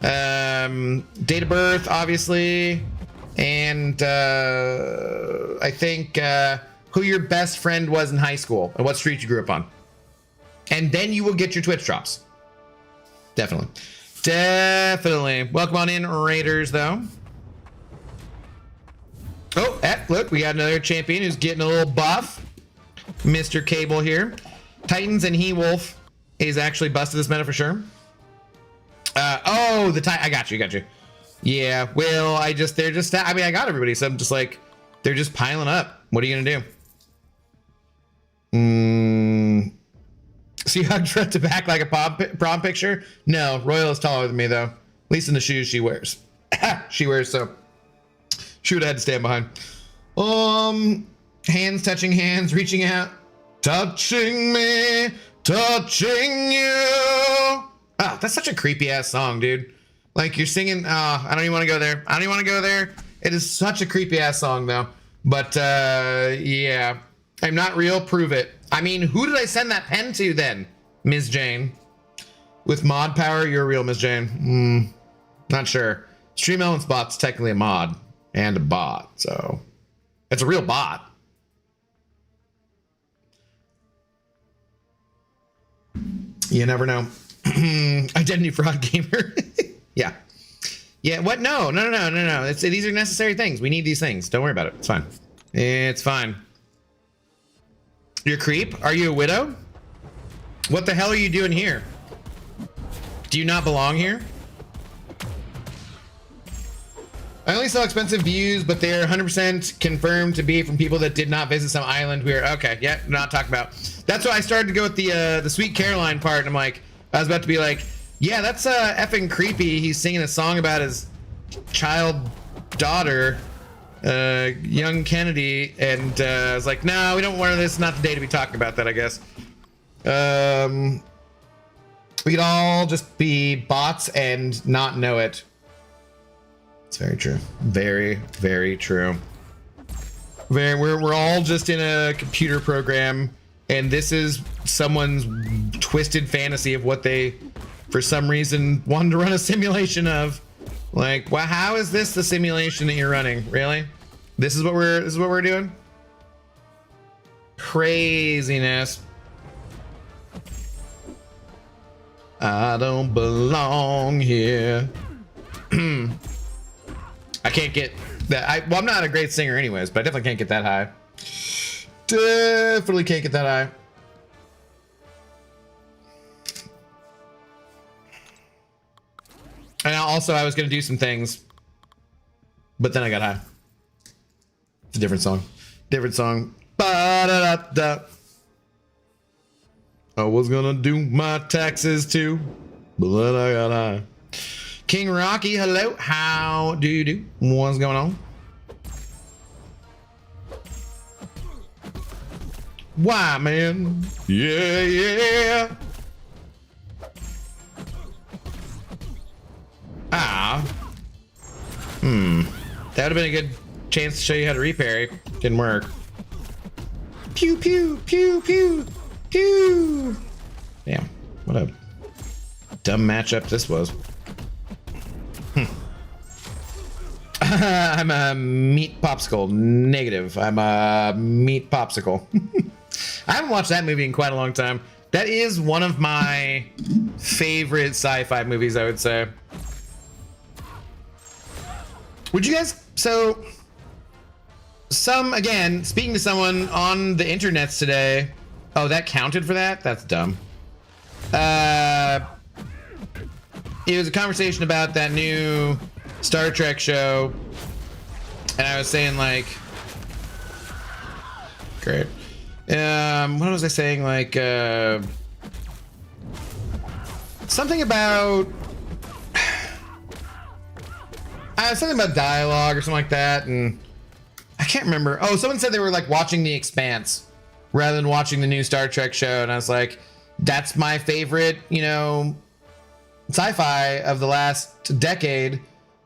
date of birth, obviously, and I think who your best friend was in high school and what street you grew up on. And then you will get your Twitch drops. Definitely. Welcome on in, Raiders, though. Oh, look, we got another champion who's getting a little buff. Mr. Cable here. Titans and He-Wolf is actually busted this meta for sure. I got you. Yeah, well, I got everybody, so I'm just like, they're just piling up. What are you gonna do? See how front to back like a prom picture? No, Royal is taller than me though. At least in the shoes she wears. So she would have had to stand behind. Hands touching hands, reaching out. Touching me, touching you. Oh, that's such a creepy ass song, dude. Like you're singing, I don't even want to go there. It is such a creepy ass song though. But yeah, I'm not real, prove it. I mean, who did I send that pen to then? Ms. Jane. With mod power, you're a real Ms. Jane. Not sure. Stream Elements bot's technically a mod and a bot, so it's a real bot. You never know. Identity fraud gamer. Yeah. What? No. These are necessary things. We need these things. Don't worry about it. It's fine. It's fine. You're a creep? Are you a widow? What the hell are you doing here? Do you not belong here? I only sell expensive views, but they are 100% confirmed to be from people that did not visit some island. Okay. Yeah, not talking about. That's why I started to go with the Sweet Caroline part. And I'm like, I was about to be like, yeah, that's effing creepy. He's singing a song about his child daughter, young Kennedy, and I was like, no, we don't want this. Not the day to be talking about that, I guess. We could all just be bots and not know it. It's very true. Very, very true. We're all just in a computer program, and this is someone's twisted fantasy of what they, for some reason, wanted to run a simulation of. Like, well, how is this the simulation that you're running? Really? This is what we're doing? Craziness. I don't belong here. I can't get that. Well, I'm not a great singer anyways, but I definitely can't get that high. Definitely can't get that high. And also, I was going to do some things, but then I got high. It's a different song. Different song. Ba-da-da-da. I was gonna do my taxes too, but then I got high. King Rocky, hello. How do you do? What's going on? Why, man? Yeah, yeah. Ah. That would have been a good chance to show you how to reparry. Didn't work. Pew, pew, pew, pew. Pew! Damn, what a dumb matchup this was. I'm a meat popsicle. Negative. I'm a meat popsicle. I haven't watched that movie in quite a long time. That is one of my favorite sci-fi movies, I would say. Would you guys... So... Again, speaking to someone on the internets today... Oh, that counted for that? That's dumb. It was a conversation about that new Star Trek show. And I was saying, like... Great. What was I saying? Like, something about... something about dialogue or something like that, and... I can't remember. Oh, someone said they were, like, watching The Expanse rather than watching the new Star Trek show, and I was like, that's my favorite, you know, sci-fi of the last decade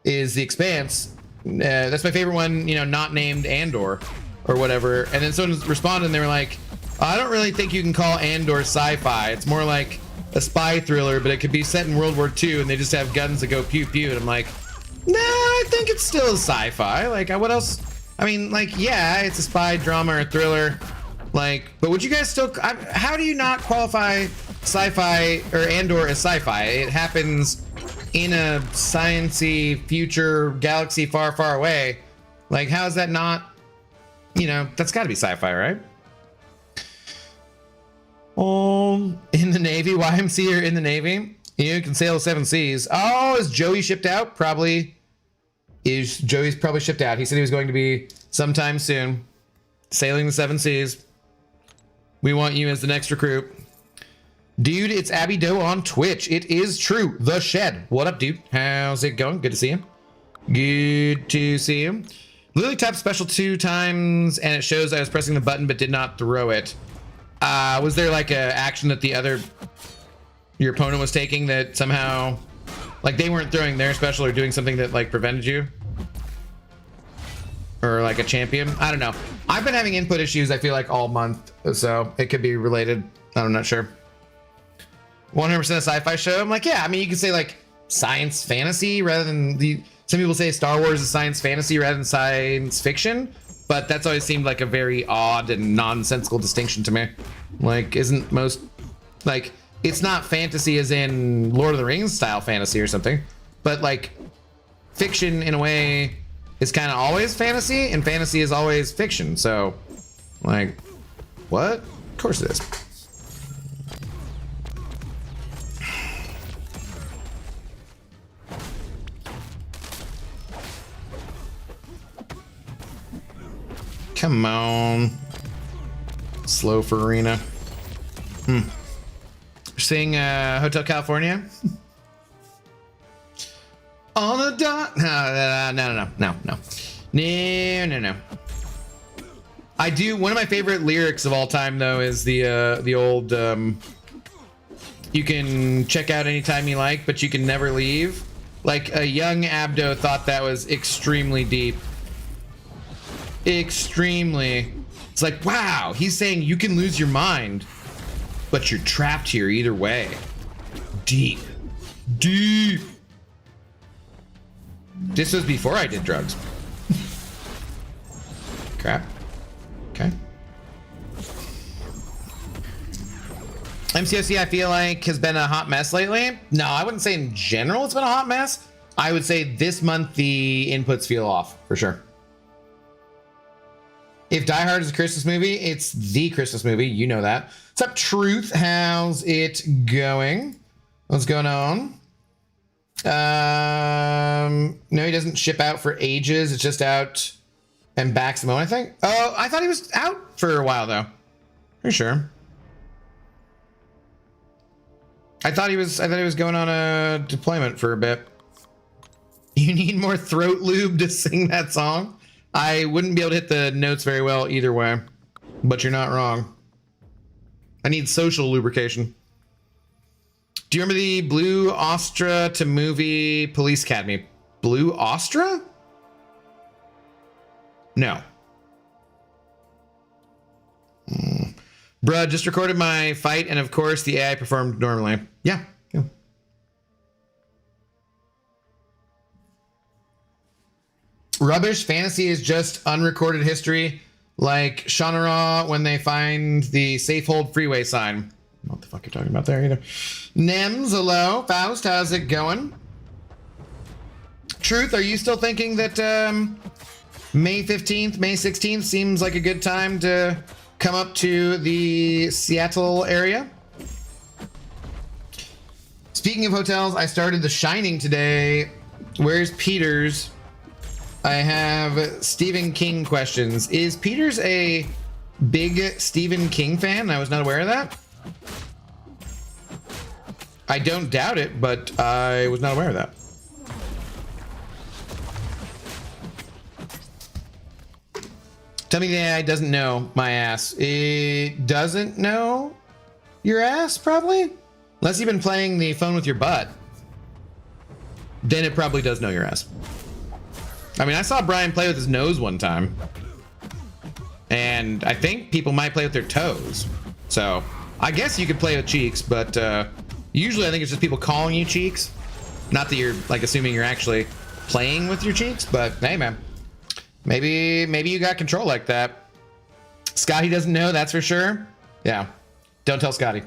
is The Expanse. That's my favorite one, you know, not named Andor or whatever. And then someone responded and they were like, I don't really think you can call Andor sci-fi. It's more like a spy thriller, but it could be set in World War II and they just have guns that go pew pew. And I'm like, nah, I think it's still sci-fi. Like, what else? I mean, like, yeah, it's a spy drama or thriller. Like, but would you guys still... how do you not qualify sci-fi or Andor as sci-fi? It happens in a science-y future galaxy far, far away. Like, how is that not... You know, that's got to be sci-fi, right? In the Navy, YMC or in the Navy? You can sail the 7 seas. Oh, is Joey shipped out? Probably. Joey's probably shipped out. He said he was going to be sometime soon. Sailing the 7 seas. We want you as the next recruit. Dude, it's Abby Doe on Twitch. It is true. The Shed. What up, dude? How's it going? Good to see you. Good to see you. Literally tapped special 2 times, and it shows I was pressing the button but did not throw it. Was there like a action that your opponent was taking that somehow, like they weren't throwing their special or doing something that like prevented you? Or like a champion? I don't know. I've been having input issues, I feel like, all month, so it could be related. I'm not sure. 100% a sci-fi show? I'm like, yeah, I mean, you could say like science fantasy rather than some people say Star Wars is science fantasy rather than science fiction, but that's always seemed like a very odd and nonsensical distinction to me. Like, isn't most, like, it's not fantasy as in Lord of the Rings style fantasy or something, but like fiction in a way is kind of always fantasy, and fantasy is always fiction. So, like, what? Of course it is. Come on. Slow for arena. You're seeing Hotel California? On a dime. what? No. I do. One of my favorite lyrics of all time, though, is the old "You can check out anytime you like, but you can never leave." Like a young Abdo thought that was extremely deep. Extremely. It's like, wow, he's saying you can lose your mind, but you're trapped here either way. Deep. Deep. This was before I did drugs. Crap. Okay. MCoC, I feel like, has been a hot mess lately. No, I wouldn't say in general it's been a hot mess. I would say this month the inputs feel off, for sure. If Die Hard is a Christmas movie, it's the Christmas movie. You know that. What's up, Truth? How's it going? What's going on? No, he doesn't ship out for ages. It's just out and back Simone, I think. Oh, I thought he was out for a while, though. Pretty sure. I thought he was going on a deployment for a bit. You need more throat lube to sing that song? I wouldn't be able to hit the notes very well either way, but you're not wrong. I need social lubrication. Do you remember the Blue Ostra to movie Police Academy? Blue Ostra? No. Bruh, just recorded my fight, and of course the AI performed normally. Yeah. Rubbish fantasy is just unrecorded history, like Shannara when they find the safe hold freeway sign. I don't know what the fuck you're talking about there either. Nems, hello. Faust, how's it going? Truth, are you still thinking that May 15th, May 16th seems like a good time to come up to the Seattle area? Speaking of hotels, I started The Shining today. Where's Peters? I have Stephen King questions. Is Peters a big Stephen King fan? I was not aware of that. I don't doubt it, but I was not aware of that. Tell me the AI doesn't know my ass. It doesn't know your ass, probably? Unless you've been playing the phone with your butt. Then it probably does know your ass. I mean, I saw Brian play with his nose one time. And I think people might play with their toes. So, I guess you could play with cheeks, but usually I think it's just people calling you cheeks. Not that you're, like, assuming you're actually playing with your cheeks, but hey, man. Maybe you got control like that. Scotty doesn't know, that's for sure. Yeah. Don't tell Scotty.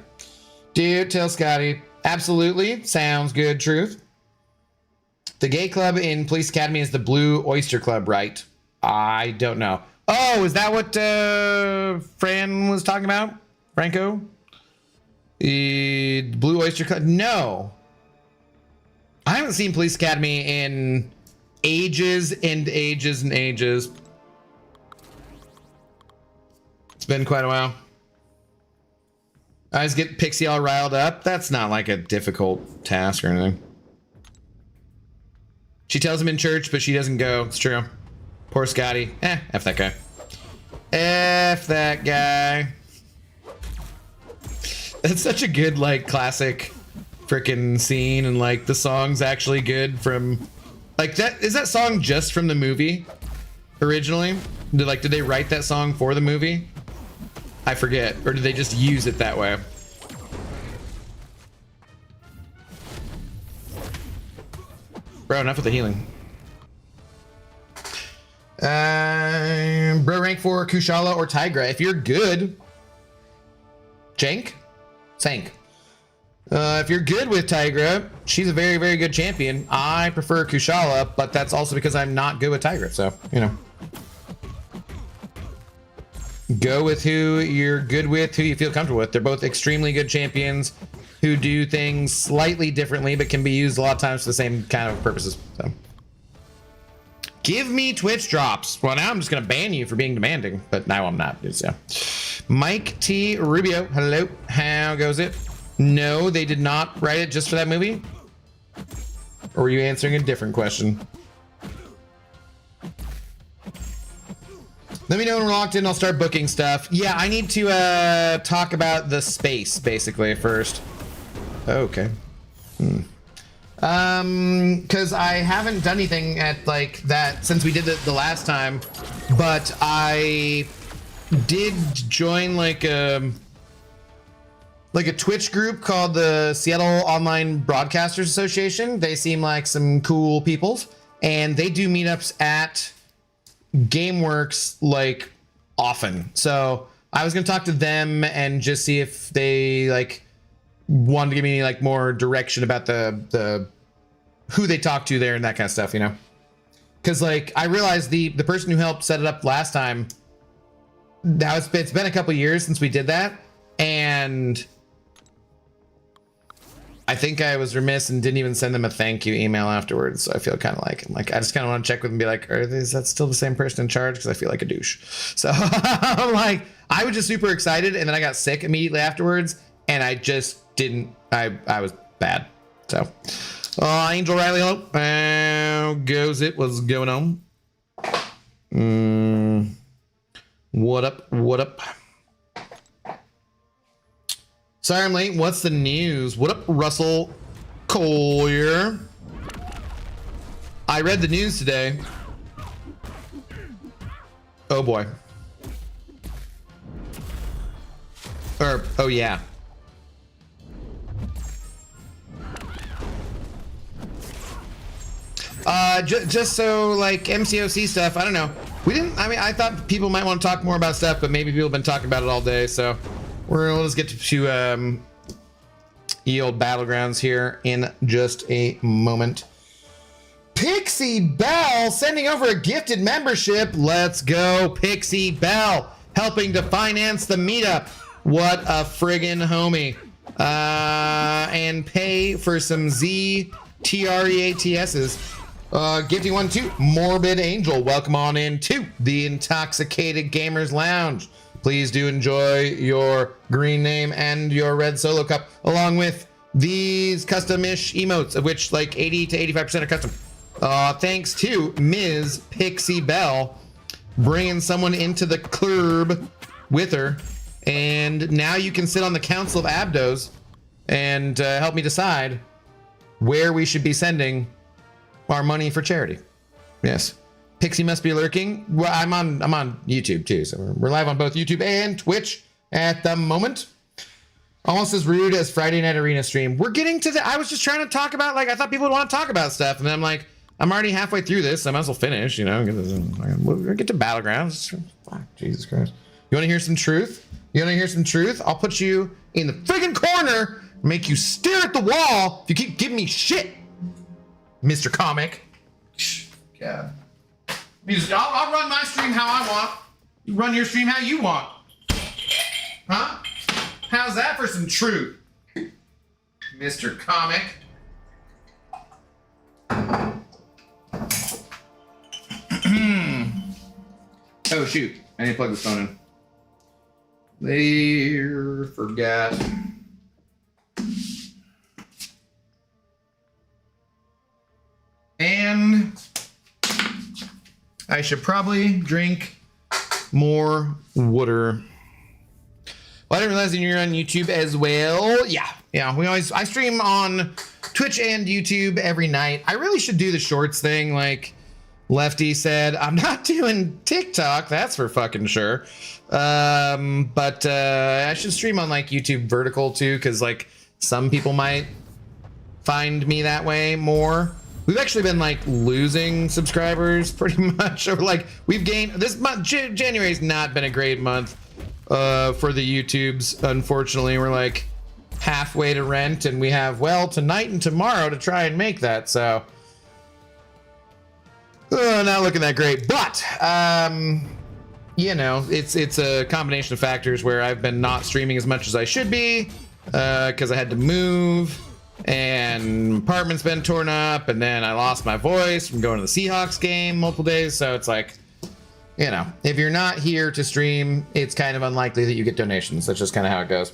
Dude, tell Scotty. Absolutely. Sounds good, Truth. The gay club in Police Academy is the Blue Oyster Club, right? I don't know. Oh, is that what Fran was talking about? Franco? The Blue Oyster Club? No. I haven't seen Police Academy in ages and ages and ages. It's been quite a while. I just get Pixie all riled up. That's not like a difficult task or anything. She tells him in church, but she doesn't go. It's true. Poor Scotty. F that guy. F that guy. That's such a good, like, classic freaking scene, and like the song's actually good from, like, that is that song just from the movie originally? Did they write that song for the movie? I forget, or did they just use it that way? Bro, enough with the healing. Bro, rank for Kushala or Tigra. If you're good, Sank. If you're good with Tigra, she's a very, very good champion. I prefer Kushala, but that's also because I'm not good with Tigra. So, you know, go with who you're good with, who you feel comfortable with. They're both extremely good champions who do things slightly differently, but can be used a lot of times for the same kind of purposes. So, give me Twitch drops. Well, now I'm just gonna ban you for being demanding, but now I'm not. So, Mike T. Rubio, hello. How goes it? No, they did not write it just for that movie. Or were you answering a different question? Let me know when we're locked in. I'll start booking stuff. Yeah, I need to talk about the space basically first. Okay. Because I haven't done anything at like that since we did it the last time, but I did join like a Twitch group called the Seattle Online Broadcasters Association. They seem like some cool people, and they do meetups at GameWorks like often. So I was gonna talk to them and just see if they like wanted to give me like more direction about the who they talk to there and that kind of stuff, you know? Because like I realized the person who helped set it up last time, it's been a couple years since we did that, and I think I was remiss and didn't even send them a thank you email afterwards. So I feel kind of like I just kind of want to check with them and be like, is that still the same person in charge? Because I feel like a douche. So I'm like, I was just super excited, and then I got sick immediately afterwards, and I just didn't. I was bad. So Angel Riley, hello. How goes it? What's going on? What up? What up? Sorry I'm late. What's the news? What up, Russell Collier? I read the news today. Oh boy. Oh yeah. Just so like MCoC stuff, I don't know. I thought people might want to talk more about stuff, but maybe people have been talking about it all day, so we'll just get to ye old Battlegrounds here in just a moment. Pixie Bell sending over a gifted membership. Let's go, Pixie Bell, helping to finance the meetup. What a friggin' homie. And pay for some ZTREATSs. Gifting one to Morbid Angel. Welcome on in to the Intoxicated Gamers Lounge. Please do enjoy your green name and your red solo cup, along with these custom-ish emotes, of which like 80 to 85% are custom. Thanks to Ms. Pixie Bell, bringing someone into the club with her. And now you can sit on the Council of Abdos and help me decide where we should be sending our money for charity. Yes. Pixie must be lurking. Well, I'm on YouTube too, so we're live on both YouTube and Twitch at the moment. Almost as rude as Friday Night Arena stream. We're getting to the. I was just trying to talk about, like, I thought people would want to talk about stuff, and then I'm like, I'm already halfway through this. So I might as well finish. You know, we'll get to Battlegrounds. Fuck, Jesus Christ. You want to hear some truth? I'll put you in the friggin' corner, make you stare at the wall if you keep giving me shit, Mr. Comic. God. I'll run my stream how I want. You run your stream how you want. Huh? How's that for some truth, Mr. Comic? Oh shoot, I need to plug this phone in. There, forgot. And I should probably drink more water. Well, I didn't realize that you're on YouTube as well. Yeah. I stream on Twitch and YouTube every night. I really should do the shorts thing, like Lefty said. I'm not doing TikTok, that's for fucking sure. But I should stream on like YouTube vertical too, because like some people might find me that way more. We've actually been like losing subscribers pretty much, or like we've gained this month. January's not been a great month for the YouTubes. Unfortunately, we're like halfway to rent, and we have, well, tonight and tomorrow to try and make that. So not looking that great, but you know, it's a combination of factors where I've been not streaming as much as I should be because I had to move. And apartment's been torn up, and then I lost my voice from going to the Seahawks game multiple days. So it's like, you know, if you're not here to stream, it's kind of unlikely that you get donations. That's just kind of how it goes.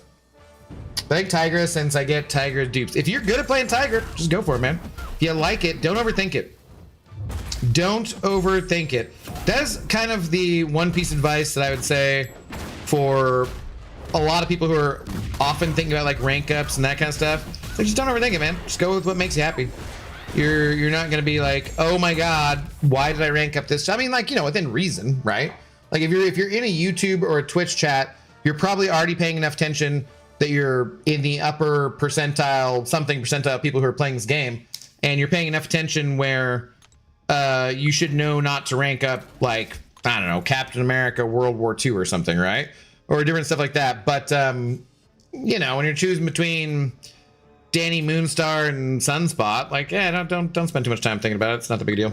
I like Tigra, since I get Tigra dupes. If you're good at playing Tigra, just go for it, man. If you like it, don't overthink it. Don't overthink it. That is kind of the one piece of advice that I would say for a lot of people who are often thinking about like rank ups and that kind of stuff. Like, just don't overthink it, man. Just go with what makes you happy. You're not gonna be like, oh my god, why did I rank up this? I mean, like, you know, within reason, right? Like if you're in a YouTube or a Twitch chat, you're probably already paying enough attention that you're in the upper percentile, something percentile people who are playing this game, and you're paying enough attention where you should know not to rank up, like, I don't know, Captain America World War II or something, right? Or different stuff like that. But you know, when you're choosing between Danny Moonstar and Sunspot, like, yeah, don't spend too much time thinking about it. It's not the big deal.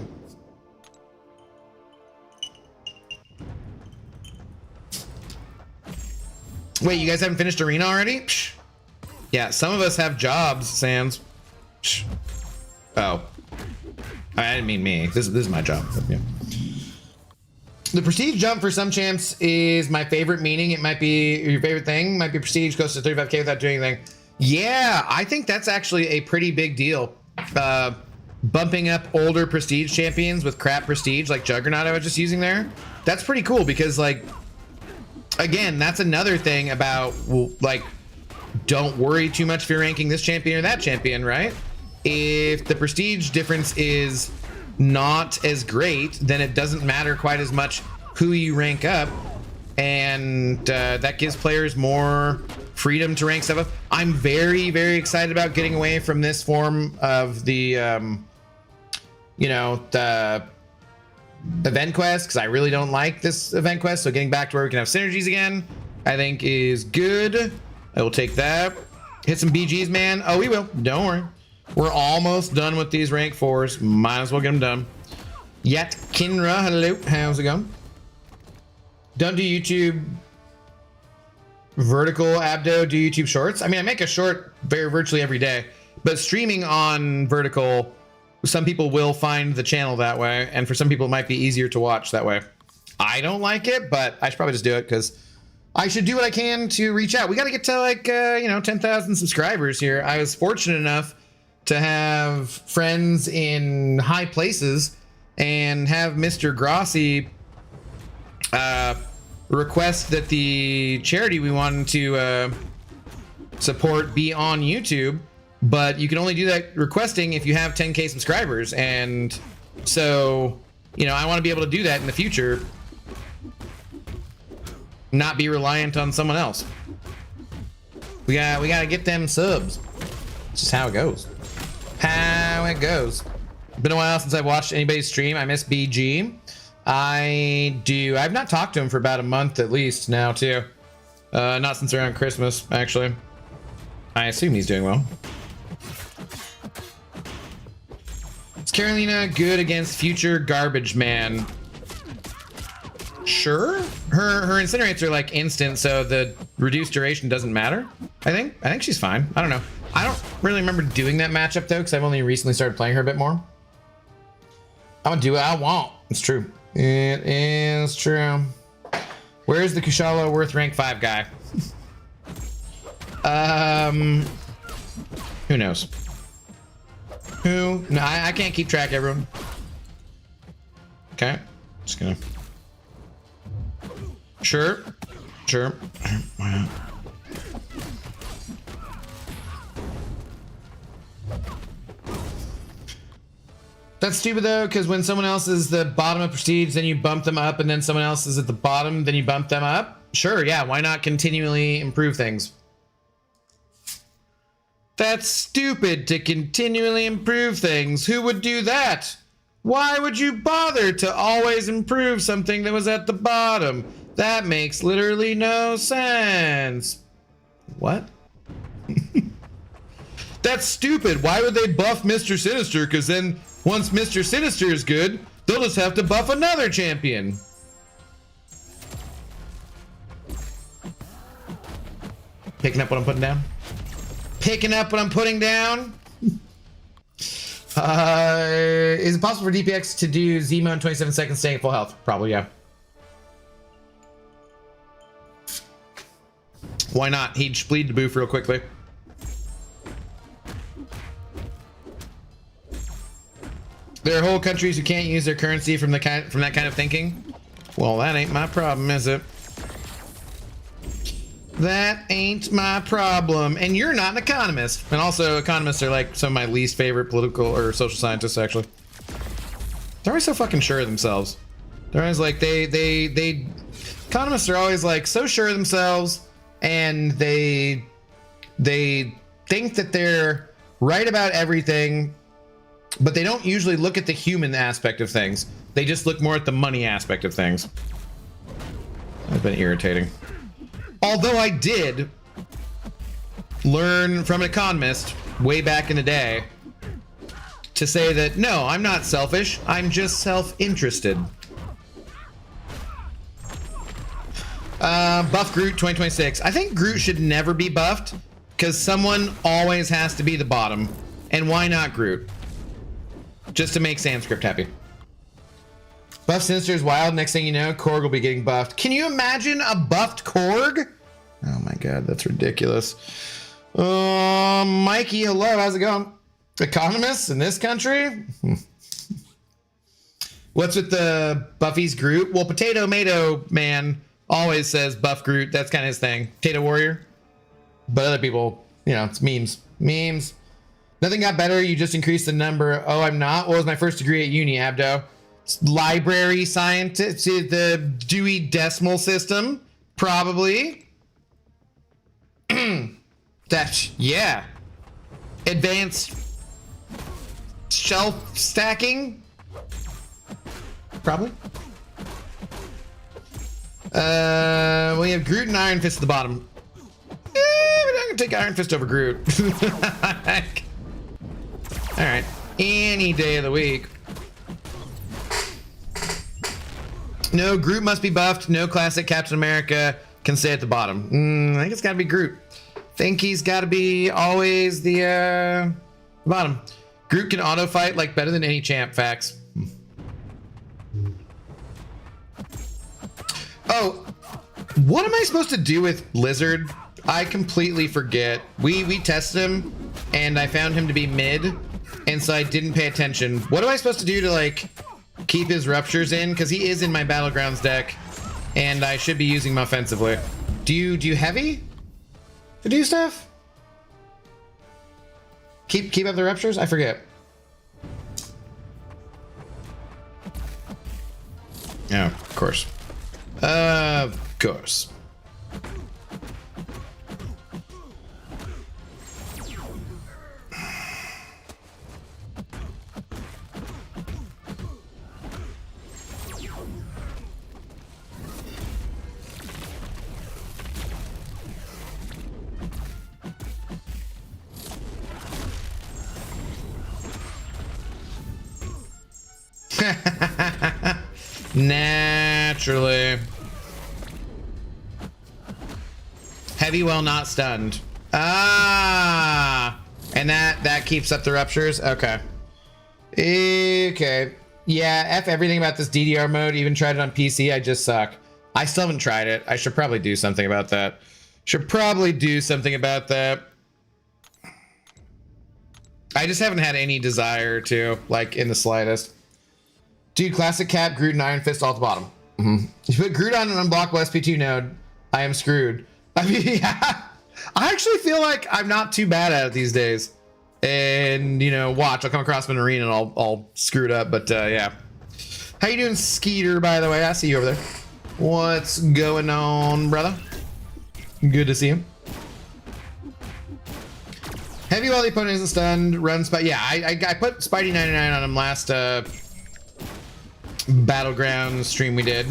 Wait, you guys haven't finished Arena already? Psh. Yeah, some of us have jobs, Sans. Psh. Oh, I didn't mean me. This is my job. Yeah. The prestige jump for some champs is my favorite, meaning it might be your favorite thing. Might be prestige, goes to 35k without doing anything. Yeah, I think that's actually a pretty big deal. Bumping up older prestige champions with crap prestige, like Juggernaut I was just using there. That's pretty cool because, like, again, that's another thing about, like, don't worry too much if you're ranking this champion or that champion, right? If the prestige difference is not as great, then it doesn't matter quite as much who you rank up, and that gives players more freedom to rank stuff up. I'm very, very excited about getting away from this form of the, you know, the event quest, because I really don't like this event quest. So getting back to where we can have synergies again, I think is good. I will take that. Hit some BGs, man. Oh, we will. Don't worry. We're almost done with these rank 4s. Might as well get them done. Yet Kinra, hello. How's it going? Don't do YouTube vertical, Abdo. Do YouTube shorts. I mean, I make a short virtually every day, but streaming on vertical, some people will find the channel that way, and for some people it might be easier to watch that way. I don't like it, but I should probably just do it because I should do what I can to reach out. We got to get to, like, you know, 10,000 subscribers here. I was fortunate enough to have friends in high places and have Mr. Grossi request that the charity we wanted to support be on YouTube, but you can only do that requesting if you have 10k subscribers. And so, you know, I want to be able to do that in the future, not be reliant on someone else. We gotta get them subs. It's just how it goes. How it goes. Been a while since I've watched anybody's stream. I miss BG. I've not talked to him for about a month at least now too. Not since around Christmas, actually. I assume he's doing well. Is Carolina good against future garbage man? Sure. Her incinerates are like instant, so the reduced duration doesn't matter. I think she's fine. I don't know. I don't really remember doing that matchup though, because I've only recently started playing her a bit more. I'm gonna do what I want. It's true. It is true. Where's the Kushala worth rank 5 guy? Who knows? Who? No, I can't keep track, everyone. Okay, just gonna. Sure. Why not? That's stupid though, because when someone else is the bottom of prestige, then you bump them up, and then someone else is at the bottom, then you bump them up. Sure, yeah, why not continually improve things? That's stupid to continually improve things. Who would do that? Why would you bother to always improve something that was at the bottom? That makes literally no sense. What? That's stupid. Why would they buff Mr. Sinister? Because then once Mr. Sinister is good, they'll just have to buff another champion. Picking up what I'm putting down? Picking up what I'm putting down? Is it possible for DPX to do Zemo in 27 seconds staying at full health? Probably, yeah. Why not? He'd bleed the boof real quickly. There are whole countries who can't use their currency from that kind of thinking. Well, that ain't my problem, is it? That ain't my problem. And you're not an economist. And also, economists are like some of my least favorite political or social scientists, actually. They're always so fucking sure of themselves. They're always like, economists are always like so sure of themselves, and they think that they're right about everything, but they don't usually look at the human aspect of things. They just look more at the money aspect of things. That's been irritating. Although I did learn from an economist way back in the day to say that, no, I'm not selfish, I'm just self-interested. Buff Groot 2026. I think Groot should never be buffed because someone always has to be the bottom. And why not Groot? Just to make Sandscript happy. Buff Sinister is wild. Next thing you know, Korg will be getting buffed. Can you imagine a buffed Korg? Oh my god, that's ridiculous. Mikey, hello, how's it going? Economists in this country? What's with the Buffy's Groot? Well, Potato Mato Man always says buff Groot. That's kind of his thing. Potato Warrior. But other people, you know, it's memes. Memes. Nothing got better. You just increased the number. Oh, I'm not. What was my first degree at uni, Abdo? Library scientist, the Dewey Decimal System, probably. That's, yeah. Advanced shelf stacking, probably. We have Groot and Iron Fist at the bottom. I'm gonna take Iron Fist over Groot. All right, any day of the week. No, Groot must be buffed. No classic Captain America can stay at the bottom. I think it's gotta be Groot. Think he's gotta be always the bottom. Groot can auto fight like better than any champ. Facts. Oh, what am I supposed to do with Lizard? I completely forget. We tested him and I found him to be mid, and so I didn't pay attention. What am I supposed to do to like keep his ruptures in? Because he is in my Battlegrounds deck and I should be using him offensively. Do you heavy to do stuff? Keep up the ruptures? I forget. Oh, of course. Of course. Naturally. Heavy while not stunned. Ah, and that keeps up the ruptures. Okay. Okay. Yeah, F everything about this DDR mode. Even tried it on PC. I just suck. I still haven't tried it. I should probably do something about that. Should probably do something about that. I just haven't had any desire to, like, in the slightest. Dude, classic Cap, Groot, and Iron Fist all at the bottom. You put Groot on an unblockable SP2 node, I am screwed. I mean, yeah. I actually feel like I'm not too bad at it these days. And, you know, watch, I'll come across an arena and I'll screw it up. But, yeah. How you doing, Skeeter, by the way? I see you over there. What's going on, brother? Good to see you. Heavy while the opponent isn't stunned, run Spidey. Yeah, I put Spidey 99 on him last Battlegrounds stream we did. I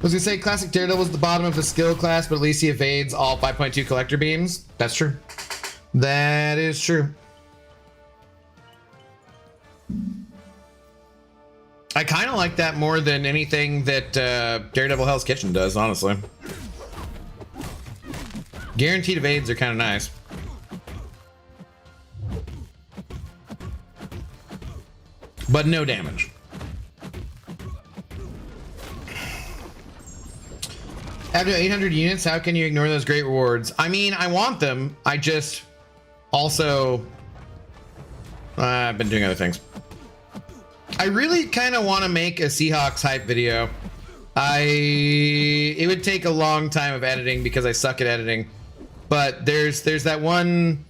was gonna say classic Daredevil's at the bottom of the skill class, but at least he evades all 5.2 collector beams. That's true. That is true. I kind of like that more than anything that Daredevil Hell's Kitchen does, honestly. Guaranteed evades are kind of nice. But no damage. After 800 units, how can you ignore those great rewards? I mean, I want them. I just also... I've been doing other things. I really kind of want to make a Seahawks hype video. It would take a long time of editing because I suck at editing. But there's that one,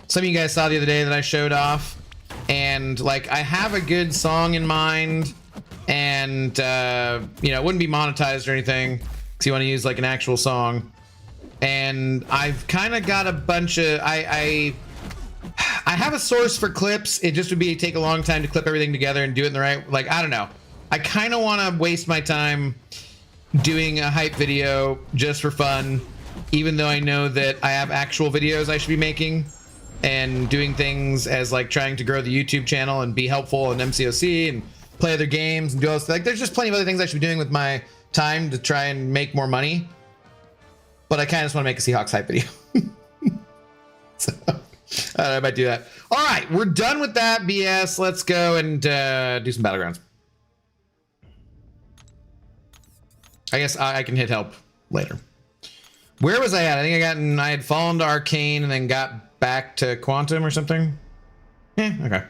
some of you guys saw the other day that I showed off, and like I have a good song in mind, and you know, it wouldn't be monetized or anything because you want to use like an actual song. And I've kind of got a bunch of I have a source for clips. It just would be take a long time to clip everything together and do it in the right, like, I don't know. I kind of want to waste my time doing a hype video just for fun, even though I know that I have actual videos I should be making and doing things as like trying to grow the YouTube channel and be helpful in MCoC and play other games and do all this. Like, there's just plenty of other things I should be doing with my time to try and make more money. But I kind of just want to make a Seahawks hype video. So I might do that. All right, we're done with that BS. Let's go and do some Battlegrounds. I guess I can hit help later. Where was I at? I think I had fallen to Arcane and then got back to Quantum or something. Yeah, okay.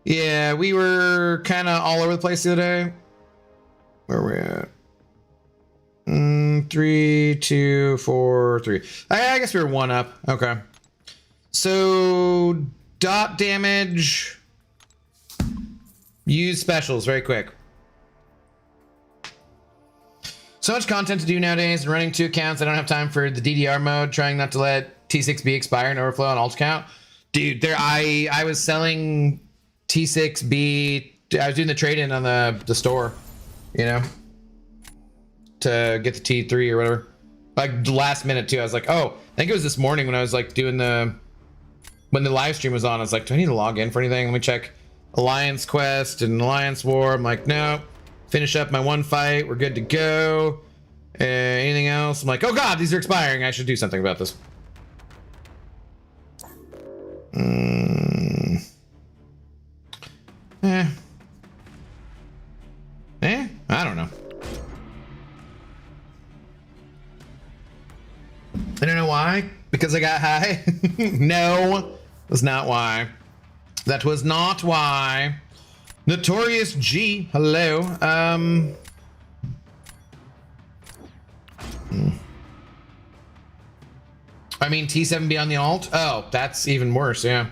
Yeah, we were kind of all over the place the other day. Where are we at? 3, 2, 4, 3. I guess we were 1 up. Okay. So dot damage. Use specials very quick. So much content to do nowadays, and running 2 accounts. I don't have time for the DDR mode. Trying not to let T6B expire and overflow on alt account. Dude, I was selling T6B. I was doing the trade-in on the store, you know, to get the T3 or whatever. Like last minute too. I was like, oh, I think it was this morning when I was like doing when the live stream was on. I was like, do I need to log in for anything? Let me check Alliance Quest and Alliance War. I'm like, no. Finish up my 1 fight. We're good to go. Anything else? I'm like, oh god, these are expiring. I should do something about this. I don't know. I don't know why. Because I got high? No, that's not why. That was not why. Notorious G, hello. I mean T7B on the alt? Oh, that's even worse, yeah.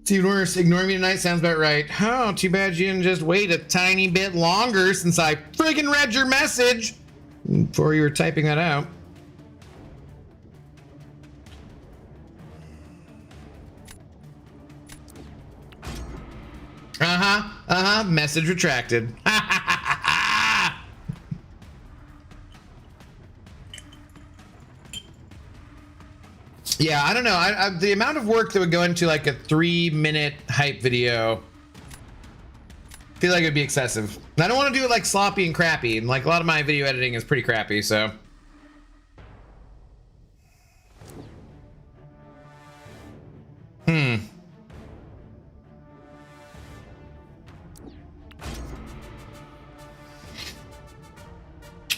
It's even worse. Ignoring me tonight sounds about right. Oh, too bad you didn't just wait a tiny bit longer since I friggin' read your message before you were typing that out. Message retracted. Yeah, I don't know. The amount of work that would go into like a 3-minute hype video, I feel like it would be excessive. And I don't want to do it like sloppy and crappy. And like a lot of my video editing is pretty crappy, so.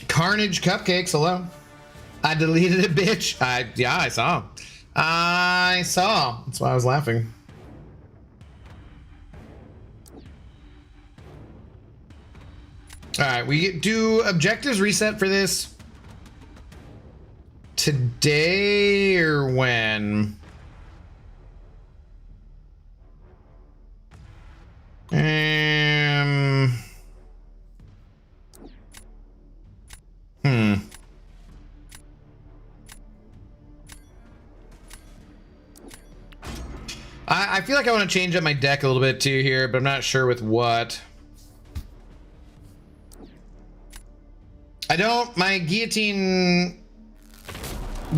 Carnage Cupcakes, hello. I deleted it, bitch. Yeah, I saw. I saw. That's why I was laughing. All right, we do objectives reset for this today or when? I feel like I want to change up my deck a little bit too here, but I'm not sure with what. My guillotine,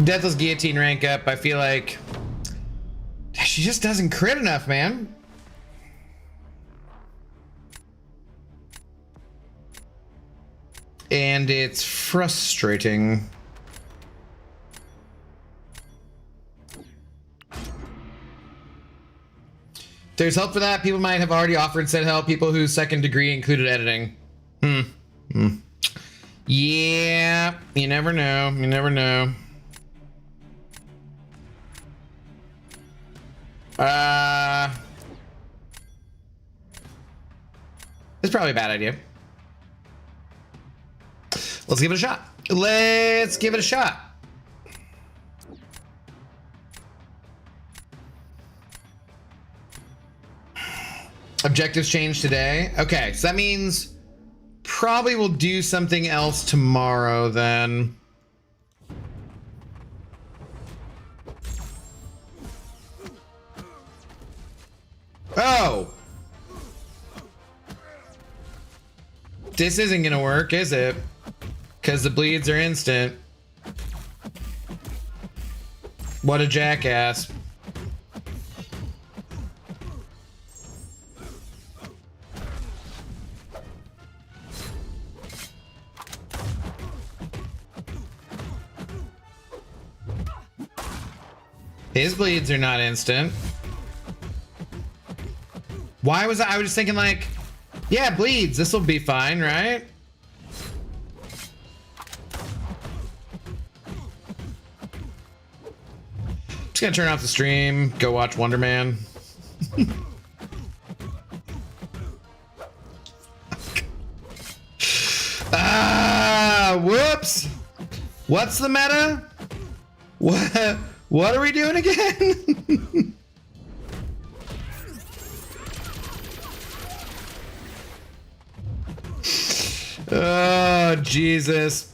Deathless Guillotine rank up, I feel like she just doesn't crit enough, man. And it's frustrating. There's help for that. People might have already offered said help. People whose second degree included editing. Yeah, you never know. You never know. It's probably a bad idea. Let's give it a shot. Let's give it a shot. Objectives change today. Okay, so that means probably we'll do something else tomorrow then. Oh! This isn't gonna work, is it? Because the bleeds are instant. What a jackass. His bleeds are not instant. Why was I was just thinking like, yeah, bleeds, this will be fine, right? Just gonna turn off the stream, go watch Wonder Man. Ah, whoops. What's the meta? What are we doing again? Oh, Jesus.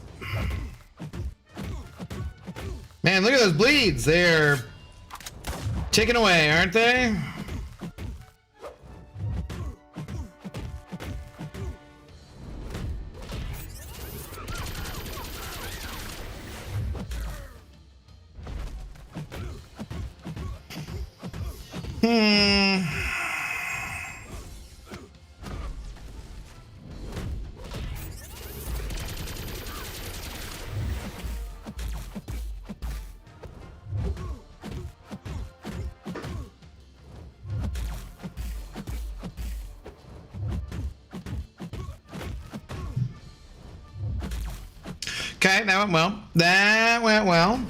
Man, look at those bleeds. They're ticking away, aren't they? Okay, that went well. That went well.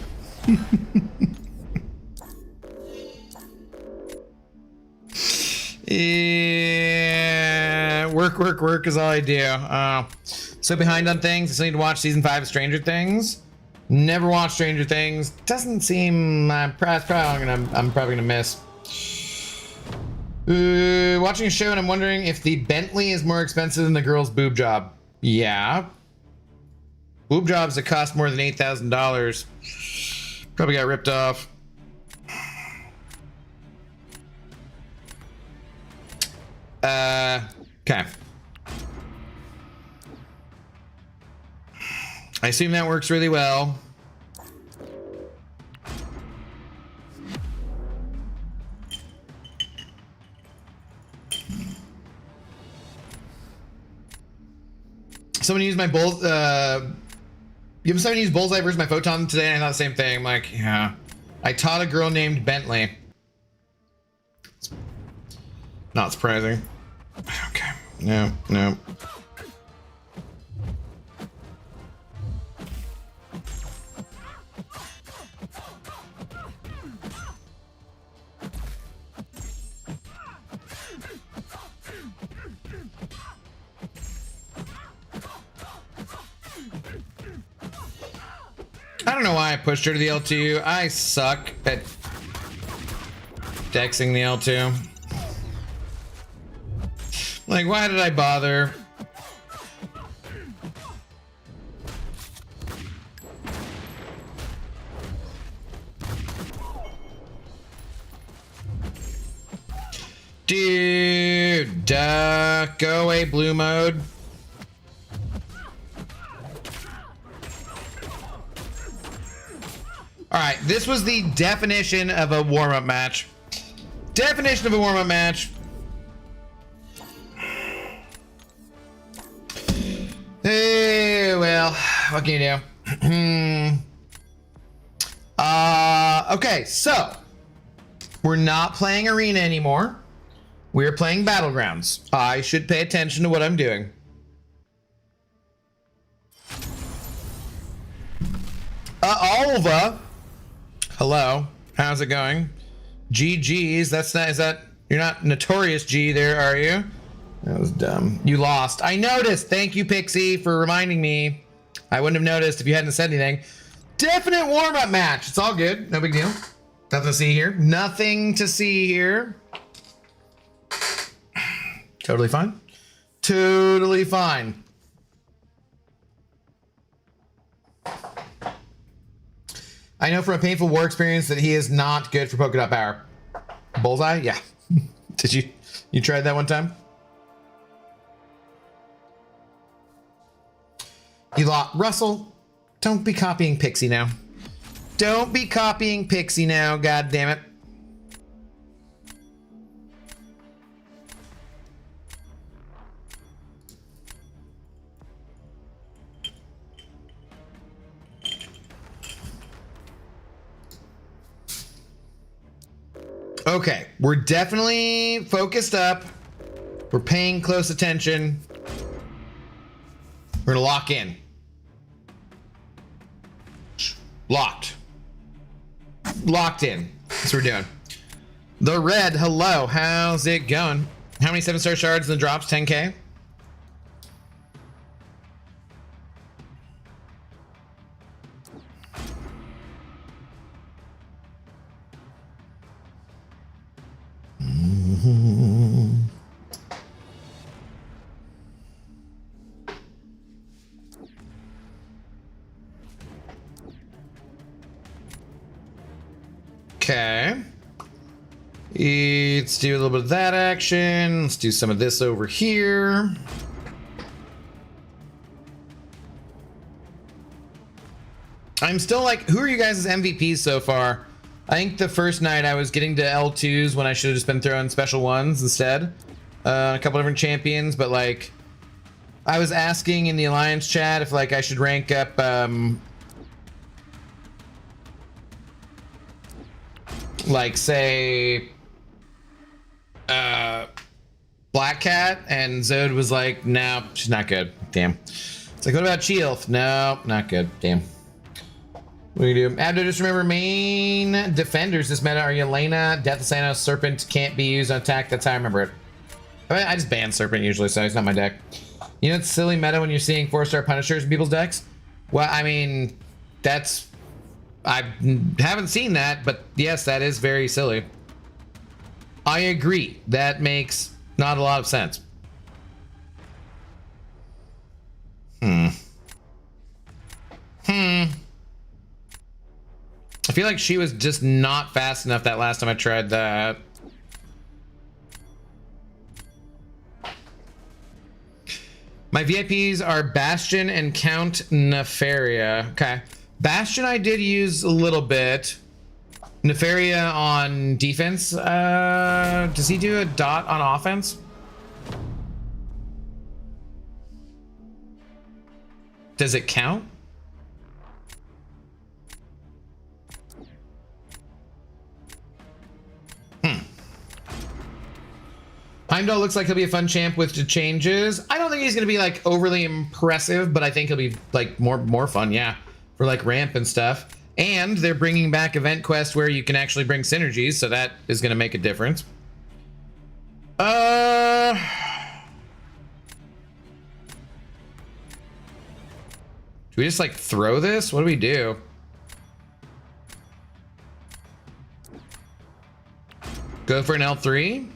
Yeah, work is all I do. So behind on things. I still need to watch season 5 of Stranger Things. Never watched Stranger Things. Doesn't seem. I'm probably gonna miss. Watching a show and I'm wondering if the Bentley is more expensive than the girl's boob job. Yeah. Boob jobs that cost more than $8,000. Probably got ripped off. Okay. I assume that works really well. Someone used my bull. You have someone use bullseye versus my photon today, and I thought the same thing. I'm like, yeah. I taught a girl named Bentley. Not surprising. Okay. No. I don't know why I pushed her to the L2. I suck at dexing the L2. Like, why did I bother? Dude, go away, blue mode. All right, this was the definition of a warm-up match. Definition of a warm-up match. Hey, well, what can you do? Okay, so we're not playing Arena anymore. We're playing Battlegrounds. I should pay attention to what I'm doing. Alva. Hello. How's it going? GG's. That's not. Is that? You're not Notorious G there, are you? That was dumb. You lost. I noticed. Thank you, Pixie, for reminding me. I wouldn't have noticed if you hadn't said anything. Definite warm-up match. It's all good. No big deal. Nothing to see here. Nothing to see here. Totally fine. Totally fine. I know from a painful war experience that he is not good for polka dot power. Bullseye? Yeah. Did you tried that one time? You lost. Russell, don't be copying Pixie now. Don't be copying Pixie now, god damn it. Okay, we're definitely focused up. We're paying close attention. We're gonna lock in. Locked. Locked in. That's what we're doing. The Red, hello. How's it going? How many 7-star shards in the drops? 10K? Okay. Let's do a little bit of that action. Let's do some of this over here. I'm still like, who are you guys' MVPs so far? I think the first night I was getting to L2s when I should have just been throwing special ones instead. A couple different champions, but like, I was asking in the Alliance chat if like I should rank up like say Black Cat, and Zod was like, no, she's not good. Damn. It's like, what about Shield? No, not good. Damn. What do you do? Abdo, just remember main defenders this meta are Yelena, Death of Thanos, Serpent can't be used on attack. That's how I remember it. I just ban Serpent usually, so it's not my deck. You know it's silly meta when you're seeing 4-star Punishers in people's decks? Well, I mean, that's... I haven't seen that, but yes, that is very silly. I agree. That makes not a lot of sense. I feel like she was just not fast enough that last time I tried that. My VIPs are Bastion and Count Nefaria. Okay. Bastion I did use a little bit. Nefaria on defense. Does he do a dot on offense? Does it count? Heimdall looks like he'll be a fun champ with the changes. I don't think he's going to be like overly impressive, but I think he'll be like more fun, yeah, for like ramp and stuff. And they're bringing back Event Quest where you can actually bring synergies, so that is going to make a difference. Do we just like throw this? What do we do? Go for an L3?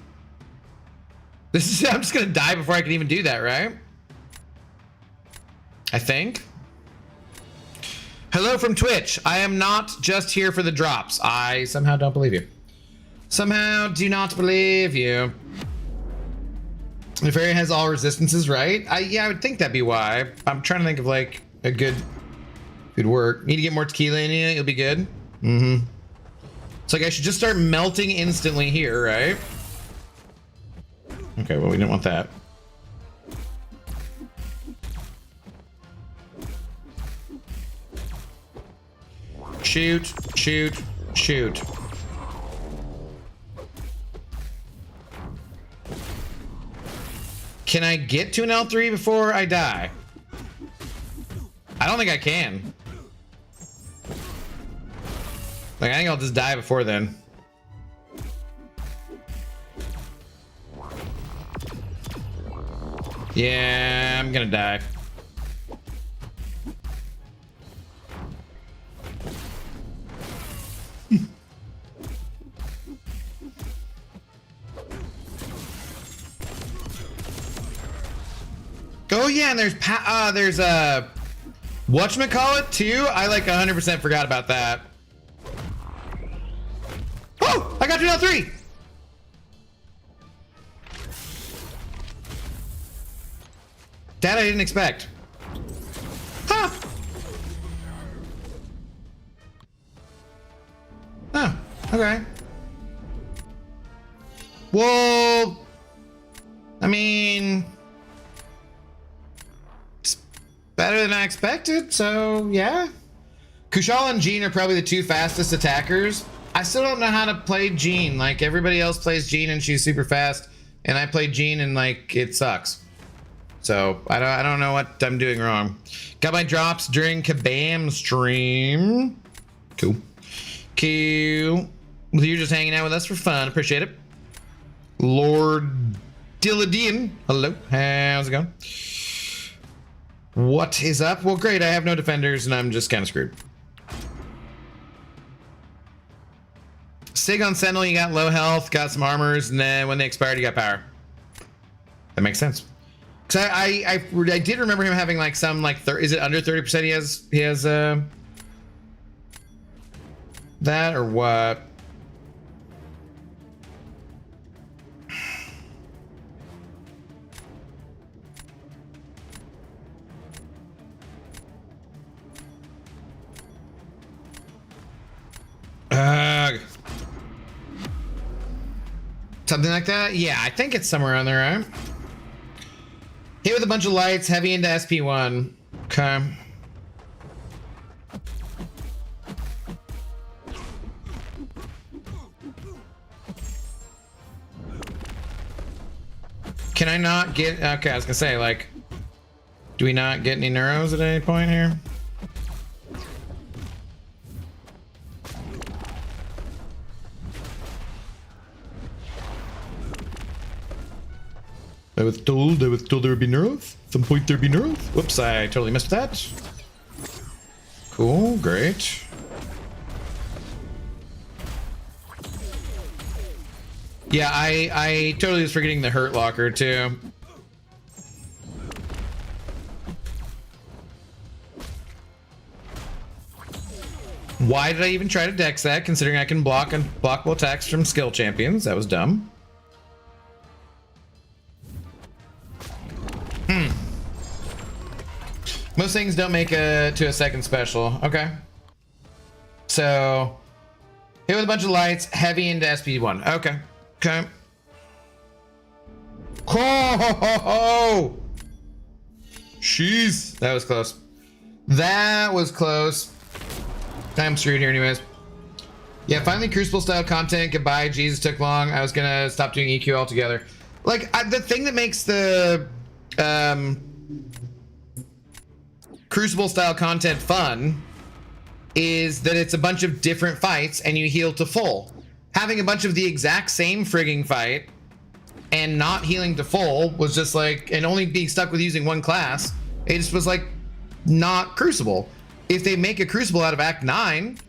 This is, I'm just gonna die before I can even do that, right? I think. Hello from Twitch. I am not just here for the drops. I somehow don't believe you. Somehow do not believe you. Nefaria has all resistances, right? Yeah, I would think that'd be why. I'm trying to think of like a good work. Need to get more tequila in you, you'll be good. It's like I should just start melting instantly here, right? Okay, well, we didn't want that. Shoot, shoot, shoot. Can I get to an L3 before I die? I don't think I can. Like, I think I'll just die before then. Yeah, I'm gonna die. Oh yeah, and there's whatchamacallit too? I like 100% forgot about that. Oh, I got you now 3. That I didn't expect. Huh. Oh, okay. Well, I mean, it's better than I expected, so yeah. Kushal and Jean are probably the 2 fastest attackers. I still don't know how to play Jean. Like, everybody else plays Jean and she's super fast, and I play Jean and like it sucks. So I don't know what I'm doing wrong. Got my drops during Kabam stream. Cool. Cool. You're just hanging out with us for fun. Appreciate it. Lord Dilladian. Hello. How's it going? What is up? Well, great. I have no defenders and I'm just kind of screwed. Sig on Sentinel, you got low health, got some armors, and then when they expired, you got power. That makes sense. Cause I did remember him having like some like is it under 30% he has that or what? Something like that? Yeah, I think it's somewhere on there, right? Hit with a bunch of lights, heavy into SP1. Okay. Can I not get... Okay, I was gonna say, like... Do we not get any neuros at any point here? I was told there would be neuros. At some point there'd be neuros. Whoops, I totally missed that. Cool, great. Yeah, I totally was forgetting the hurt locker too. Why did I even try to dex that, considering I can block and blockable attacks from skill champions? That was dumb. Most things don't make it to a second special. Okay. So, hit with a bunch of lights, heavy into SP1. Okay. Okay. Oh! Jeez. That was close. That was close. I'm screwed here anyways. Yeah, finally Crucible style content. Goodbye. Jesus, took long. I was gonna stop doing EQ altogether. Like, the thing that makes the Crucible style content fun is that it's a bunch of different fights and you heal to full. Having a bunch of the exact same frigging fight and not healing to full was just like, and only being stuck with using one class, it just was like not Crucible. If they make a Crucible out of Act 9,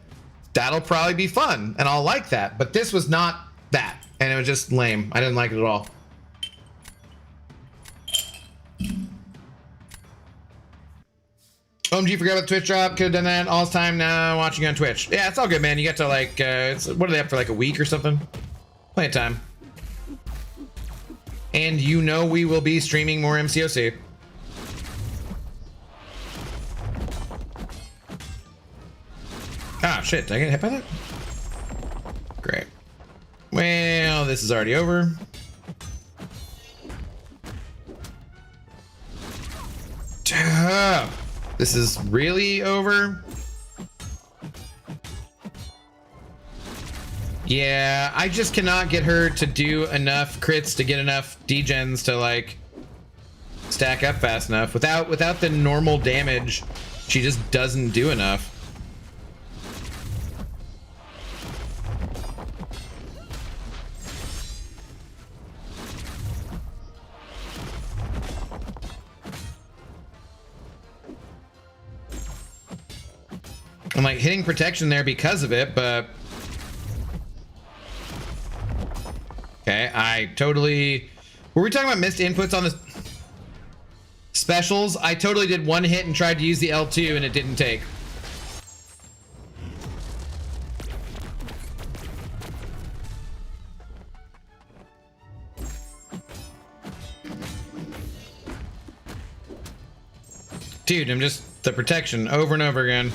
that'll probably be fun and I'll like that. But this was not that, and it was just lame. I didn't like it at all. OMG, forgot about the Twitch drop. Could have done that all the time now watching on Twitch. Yeah, it's all good, man. You get to like, what are they up for, like a week or something? Plenty of time. And you know we will be streaming more MCoC. Ah, shit. Did I get hit by that? Great. Well, this is already over. This is really over. Yeah, I just cannot get her to do enough crits to get enough degens to like stack up fast enough. Without the normal damage, she just doesn't do enough. I'm like hitting protection there because of it, but okay, I totally. Were we talking about missed inputs on the specials? I totally did one hit and tried to use the L2 and it didn't take. Dude, I'm just the protection over and over again.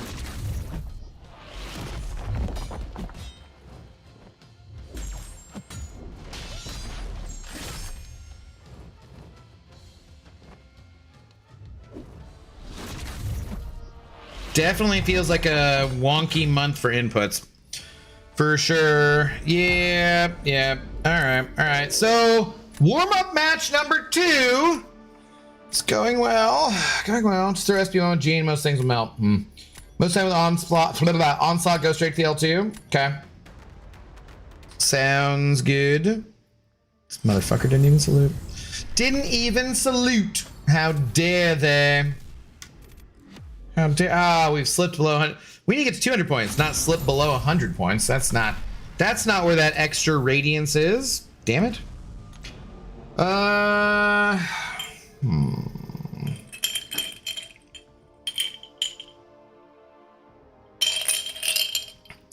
Definitely feels like a wonky month for inputs. For sure. Yeah. All right. So, warm-up match number 2. It's going well. Just throw SP1 with Gene, most things will melt. Most time with onslaught goes straight to the L2. Okay. Sounds good. This motherfucker didn't even salute. How dare they? We've slipped below 100. We need to get to 200 points, not slip below 100 points. That's not where that extra radiance is. Damn it.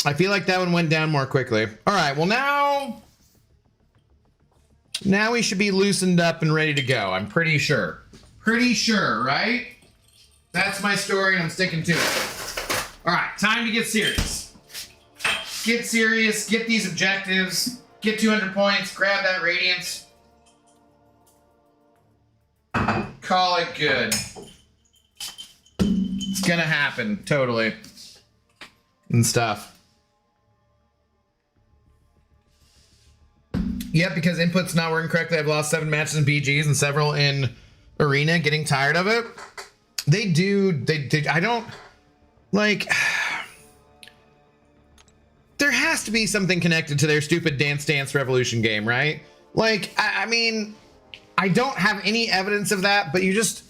I feel like that one went down more quickly. All right, well now we should be loosened up and ready to go. I'm pretty sure. Right? That's my story and I'm sticking to it. All right, time to get serious. Get these objectives, get 200 points, grab that radiance. Call it good. It's gonna happen, totally. And stuff. Yep, because input's not working correctly. I've lost 7 matches in BGs and several in Arena, getting tired of it. They I don't, like, there has to be something connected to their stupid Dance Dance Revolution game, right? Like, I mean, I don't have any evidence of that, but you just,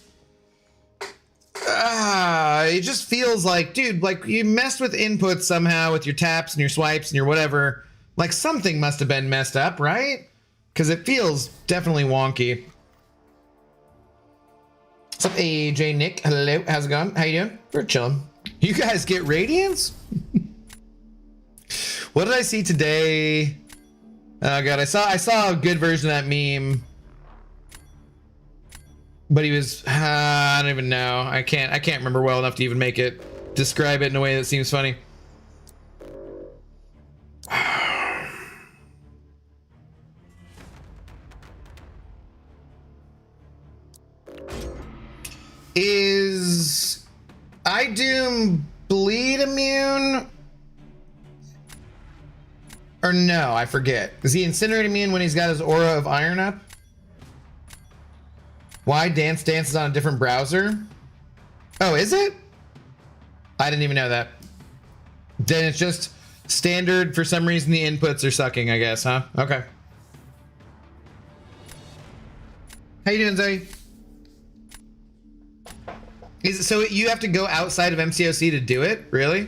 it just feels like, dude, like you messed with inputs somehow with your taps and your swipes and your whatever. Like something must have been messed up, right? Because it feels definitely wonky. What's up, AJ Nick? Hello, how's it going? How you doing? We're chilling. You guys get radiance? What did I see today? Oh god, I saw a good version of that meme. But he was I don't even know. I can't remember well enough to even describe it in a way that seems funny. Is iDoom bleed immune? Or no, I forget. Is he incinerate immune when he's got his aura of iron up? Why Dance Dance is on a different browser? Oh, is it? I didn't even know that. Then it's just standard, for some reason the inputs are sucking, I guess, huh? Okay. How you doing, Zoe? So you have to go outside of MCoC to do it? Really?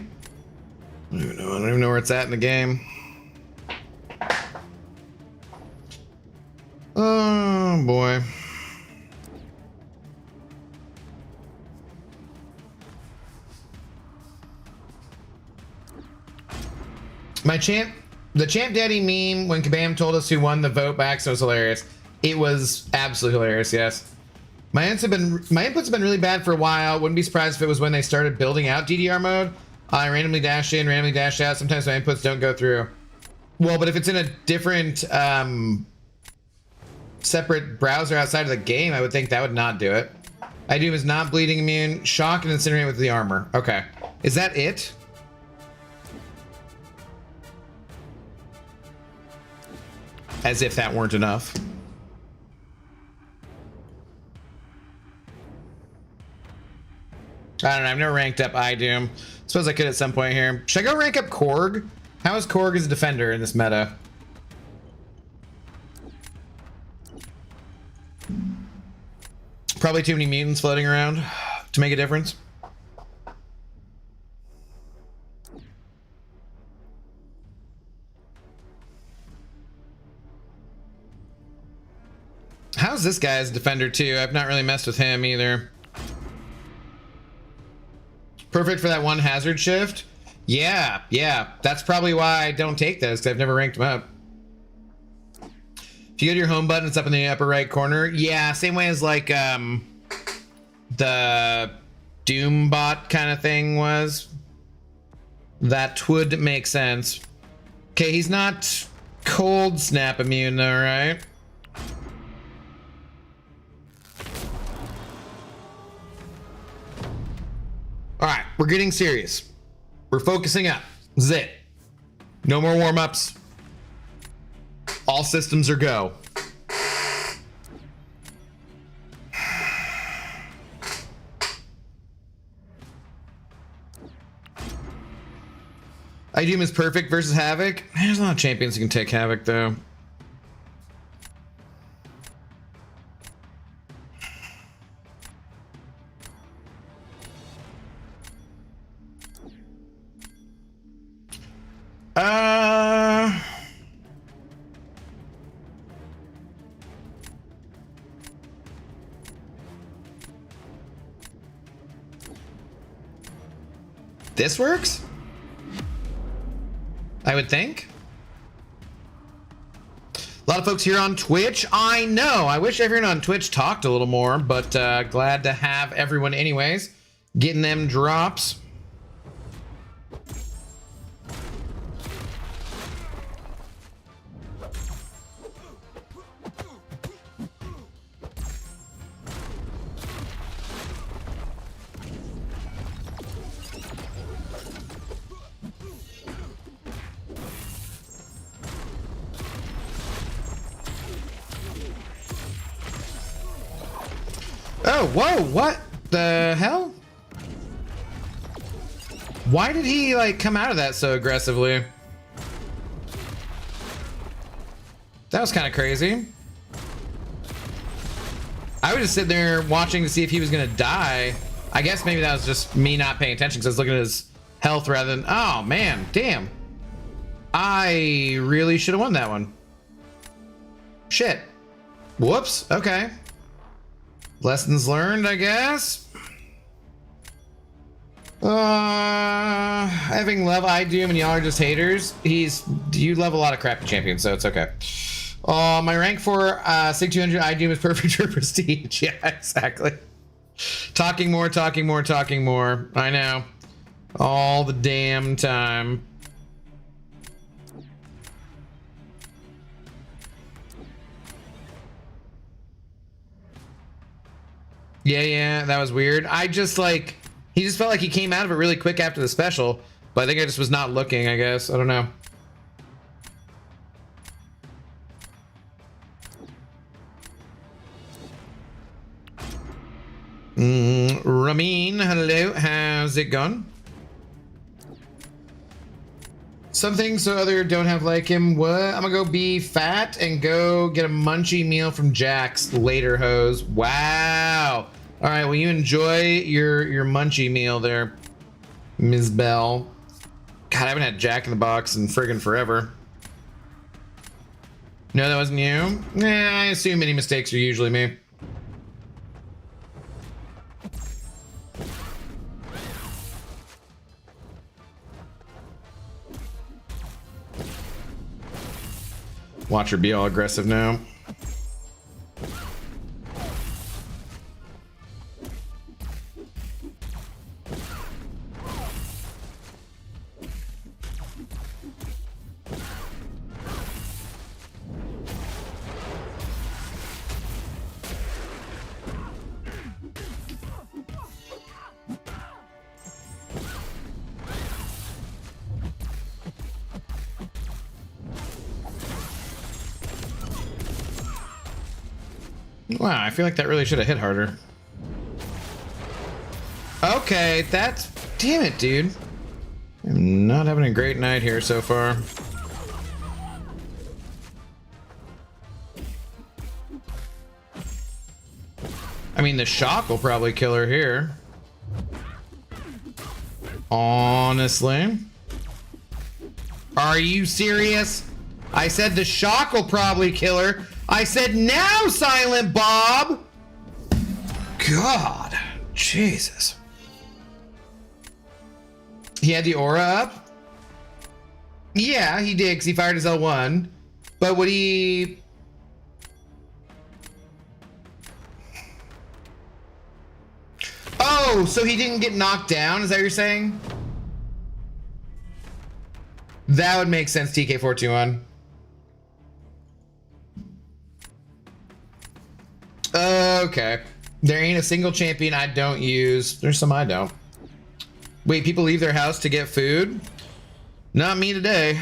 I don't even know where it's at in the game. Oh boy. The Champ Daddy meme when Kabam told us who won the vote back, so it was hilarious. It was absolutely hilarious, yes. My inputs have been really bad for a while. Wouldn't be surprised if it was when they started building out DDR mode. I randomly dash in, randomly dash out. Sometimes my inputs don't go through. Well, but if it's in a different separate browser outside of the game, I would think that would not do it. iDoom is not bleeding immune. Shock and incinerate with the armor. Okay. Is that it? As if that weren't enough. I don't know. I've never ranked up iDoom. Suppose I could at some point here. Should I go rank up Korg? How is Korg as a defender in this meta? Probably too many mutants floating around to make a difference. How's this guy as a defender too? I've not really messed with him either. Perfect for that one hazard shift. Yeah, that's probably why I don't take those, because I've never ranked them up. If you go to your home button, it's up in the upper right corner. Yeah, same way as like the Doom bot kind of thing was. That would make sense. Okay, he's not cold snap immune though, right? All right, we're getting serious. We're focusing up. This is it. No more warm-ups. All systems are go. Doom is perfect versus Havoc. There's a lot of champions who can take Havoc though. This works? I would think. A lot of folks here on Twitch. I know. I wish everyone on Twitch talked a little more, but glad to have everyone anyways. Getting them drops. Oh, whoa, what the hell? Why did he like come out of that so aggressively? That was kind of crazy. I was just sitting there watching to see if he was gonna die. I guess maybe that was just me not paying attention because I was looking at his health rather than, oh man, damn. I really should have won that one. Shit. Whoops, okay. Lessons learned, I guess. Having love Doom and y'all are just haters. You love a lot of crappy champions, so it's okay. My rank for Sig 200 Doom is perfect for prestige. Yeah, exactly. Talking more. I know. All the damn time. Yeah, that was weird. I just like, he just felt like he came out of it really quick after the special, but I think I just was not looking, I guess. I don't know. Ramin, hello, how's it going? Something so other don't have like him. What? I'm gonna go be fat and go get a munchie meal from Jack's later, hoes. Wow. All right, well, you enjoy your munchie meal there, Ms. Bell. God, I haven't had Jack in the Box in friggin' forever. No, that wasn't you? Nah, I assume any mistakes are usually me. Watch her be all aggressive now. Wow, I feel like that really should have hit harder. Okay, that's... Damn it, dude. I'm not having a great night here so far. I mean, the shock will probably kill her here. Honestly. Are you serious? I said the shock will probably kill her. I said now, Silent Bob. God, Jesus. He had the aura up? Yeah, he did, because he fired his L1. But would he... Oh, so he didn't get knocked down? Is that what you're saying? That would make sense, TK421. Okay. There ain't a single champion I don't use. There's some I don't. Wait, people leave their house to get food? Not me today.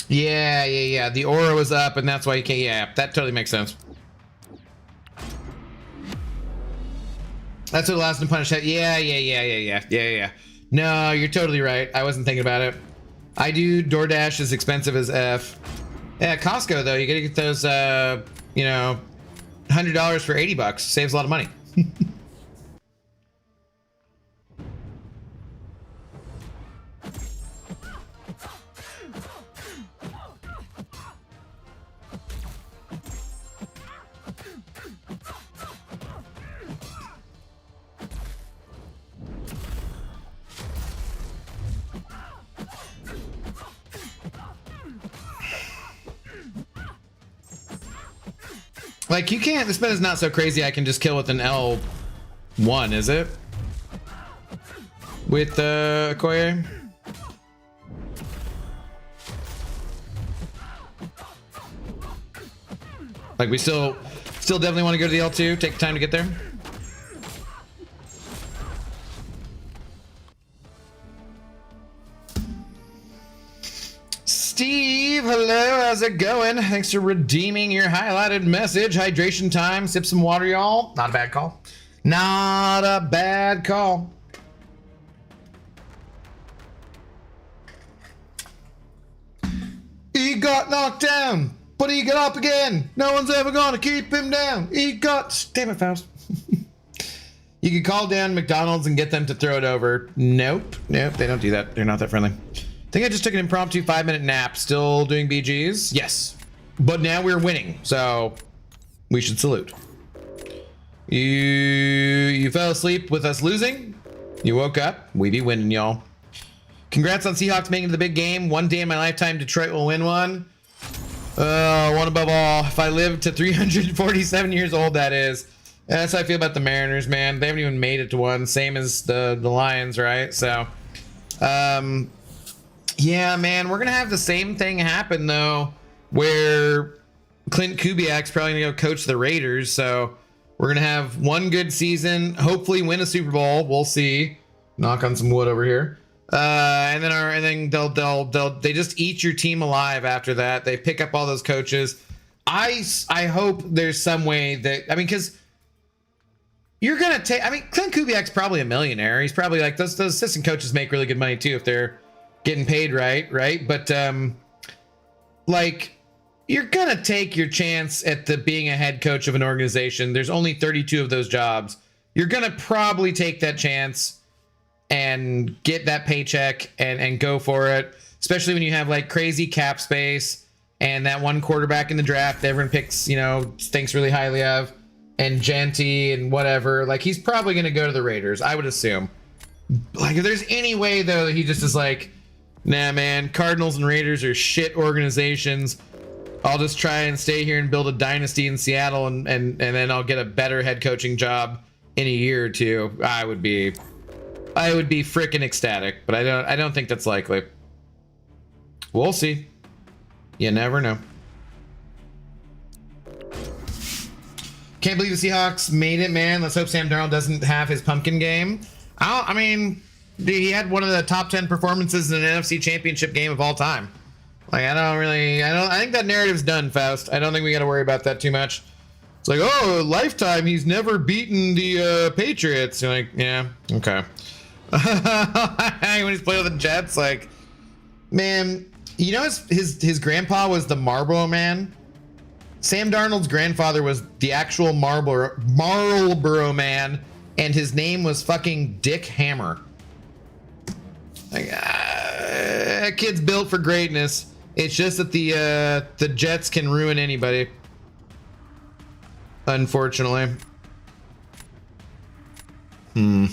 Yeah. The aura was up, and that's why you can't. Yeah, that totally makes sense. That's what allows him to punish that. Yeah. No, you're totally right. I wasn't thinking about it. I do DoorDash is expensive as F. Yeah, Costco though, you gotta get those, you know, $100 for $80. Saves a lot of money. Like, you can't, this meta is not so crazy I can just kill with an L1, is it? With Okoye? Like, we still definitely want to go to the L2, take the time to get there. Steve, hello, how's it going? Thanks for redeeming your highlighted message. Hydration time, sip some water, y'all. Not a bad call. Not a bad call. He got knocked down, but he got up again. No one's ever gonna keep him down. He got... Damn it, Faust. You could call down McDonald's and get them to throw it over. Nope, they don't do that. They're not that friendly. I think I just took an impromptu 5-minute nap. Still doing BGs? Yes. But now we're winning, so we should salute. You fell asleep with us losing? You woke up? We be winning, y'all. Congrats on Seahawks making it to the big game. One day in my lifetime, Detroit will win one. One above all. If I live to 347 years old, that is. And that's how I feel about the Mariners, man. They haven't even made it to one. Same as the Lions, right? So, yeah, man, we're going to have the same thing happen, though, where Clint Kubiak's probably going to go coach the Raiders. So we're going to have one good season, hopefully win a Super Bowl. We'll see. Knock on some wood over here. And then they just eat your team alive after that. They pick up all those coaches. I hope there's some way that, I mean, because you're going to take, I mean, Clint Kubiak's probably a millionaire. He's probably like, those assistant coaches make really good money too if they're getting paid right? But like, you're gonna take your chance at being a head coach of an organization. There's only 32 of those jobs. You're gonna probably take that chance and get that paycheck and go for it, especially when you have like crazy cap space and that one quarterback in the draft that everyone picks, you know, thinks really highly of, and Genty and whatever. Like, he's probably gonna go to the Raiders, I would assume. Like, if there's any way though that he just is like, nah, man, Cardinals and Raiders are shit organizations. I'll just try and stay here and build a dynasty in Seattle, and then I'll get a better head coaching job in a year or two. I would be freaking ecstatic, but I don't think that's likely. We'll see. You never know. Can't believe the Seahawks made it, man. Let's hope Sam Darnold doesn't have his pumpkin game. I mean, he had one of the top 10 performances in an NFC Championship game of all time. Like, I think that narrative's done, Faust. I don't think we got to worry about that too much. It's like, oh, lifetime, he's never beaten the Patriots. You're like, yeah, okay. When he's playing with the Jets, like, man, you know his grandpa was the Marlboro Man? Sam Darnold's grandfather was the actual Marlboro Man, and his name was fucking Dick Hammer. Like, that kid's built for greatness. It's just that the Jets can ruin anybody. Unfortunately. I'm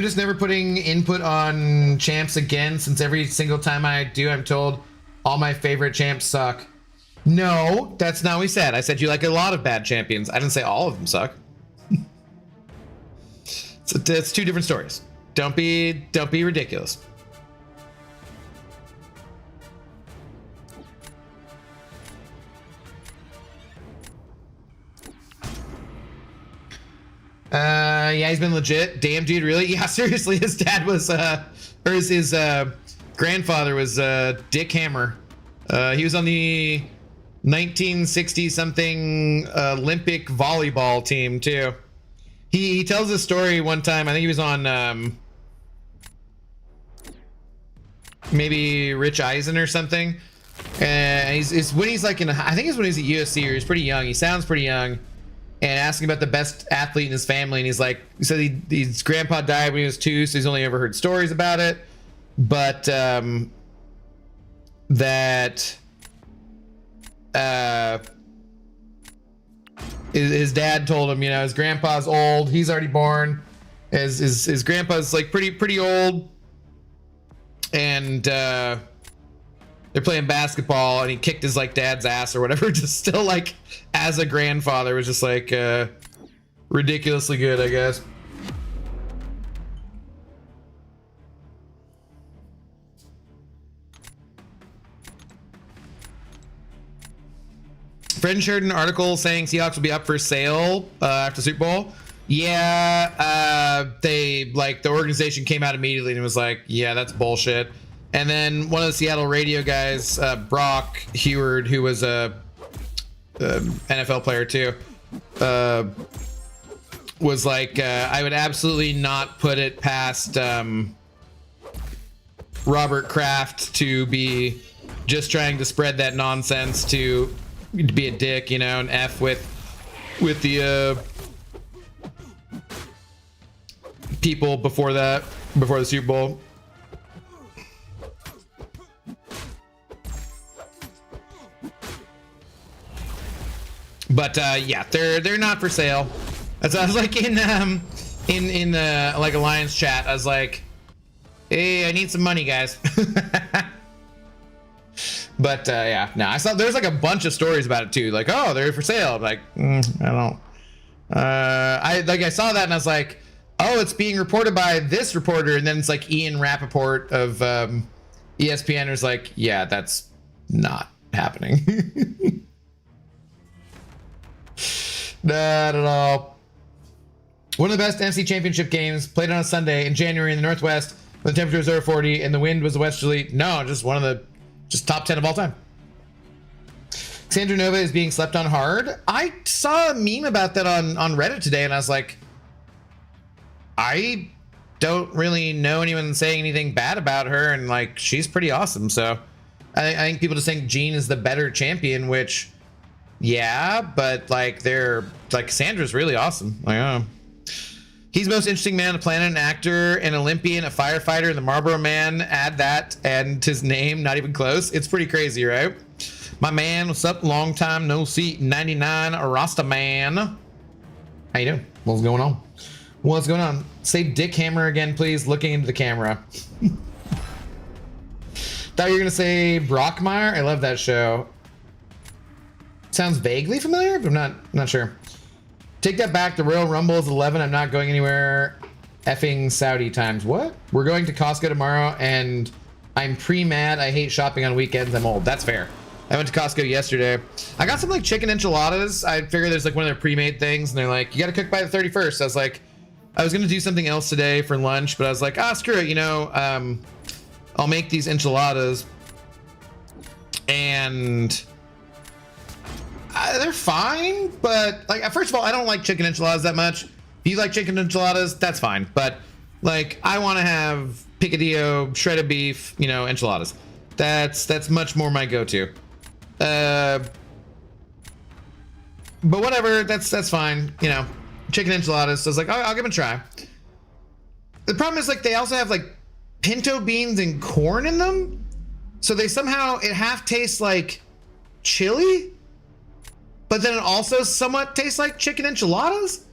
just never putting input on champs again, since every single time I do, I'm told all my favorite champs suck. No, that's not what we said. I said you like a lot of bad champions. I didn't say all of them suck. So it's two different stories. Don't be ridiculous. Yeah, he's been legit. Damn, dude, really? Yeah, seriously, his dad was, or his grandfather was Dick Hammer. He was on the 1960 something Olympic volleyball team too. He tells a story one time. I think he was on maybe Rich Eisen or something. And it's when he's like I think it's when he's at USC, or he's pretty young. He sounds pretty young. And asking about the best athlete in his family, and he's like, he said his grandpa died when he was 2, so he's only ever heard stories about it. But that his dad told him, you know, his grandpa's old, he's already born. His grandpa's like pretty old, and they're playing basketball, and he kicked his like dad's ass or whatever. Just still like, as a grandfather, was just like ridiculously good, I guess. Friend shared an article saying Seahawks will be up for sale after Super Bowl. Yeah, they like the organization came out immediately and was like, yeah, that's bullshit. And then one of the Seattle radio guys, Brock Heward, who was a NFL player too, was like, I would absolutely not put it past Robert Kraft to be just trying to spread that nonsense, to be a dick, you know, and F with the people before the Super Bowl. But yeah, they're not for sale. That's I was like in the like Alliance chat. I was like, hey, I need some money, guys. But yeah, no, I saw there's like a bunch of stories about it too. Like, oh, they're for sale. I'm like, I don't. I saw that and I was like, oh, it's being reported by this reporter, and then it's like Ian Rappaport of ESPN was like, yeah, that's not happening. Not at all. One of the best NFC Championship games played on a Sunday in January in the Northwest when the temperature was over 40 and the wind was a westerly. No, just one of the top 10 of all time. Sandra Nova is being slept on hard. I saw a meme about that on Reddit today, and I was like, I don't really know anyone saying anything bad about her, and like, she's pretty awesome. So I think people just think Jean is the better champion, which, yeah, but like they're like, Sandra's really awesome. Like, he's the most interesting man on the planet, an actor, an Olympian, a firefighter, and the Marlboro Man. Add that and his name, not even close. It's pretty crazy, right? My man, what's up? Long time no see. 99, a Rasta man. How you doing? What's going on? What's going on? Say Dick Hammer again, please. Looking into the camera. Thought you were gonna say Brockmire. I love that show. Sounds vaguely familiar, but I'm not sure. Take that back. The Royal Rumble is 11. I'm not going anywhere. Effing Saudi times. What? We're going to Costco tomorrow, and I'm pre-mad. I hate shopping on weekends. I'm old. That's fair. I went to Costco yesterday. I got some like chicken enchiladas. I figured there's like one of their pre-made things, and they're like, you got to cook by the 31st. I was like, I was gonna do something else today for lunch, but I was like, screw it. You know, I'll make these enchiladas, and they're fine, but like, first of all, I don't like chicken enchiladas that much. If you like chicken enchiladas, that's fine. But like, I want to have picadillo, shredded beef, you know, enchiladas. That's much more my go-to. But whatever, that's fine. You know, chicken enchiladas. So I was like, I'll give them a try. The problem is like they also have like pinto beans and corn in them. So they somehow, it half tastes like chili, but then it also somewhat tastes like chicken enchiladas.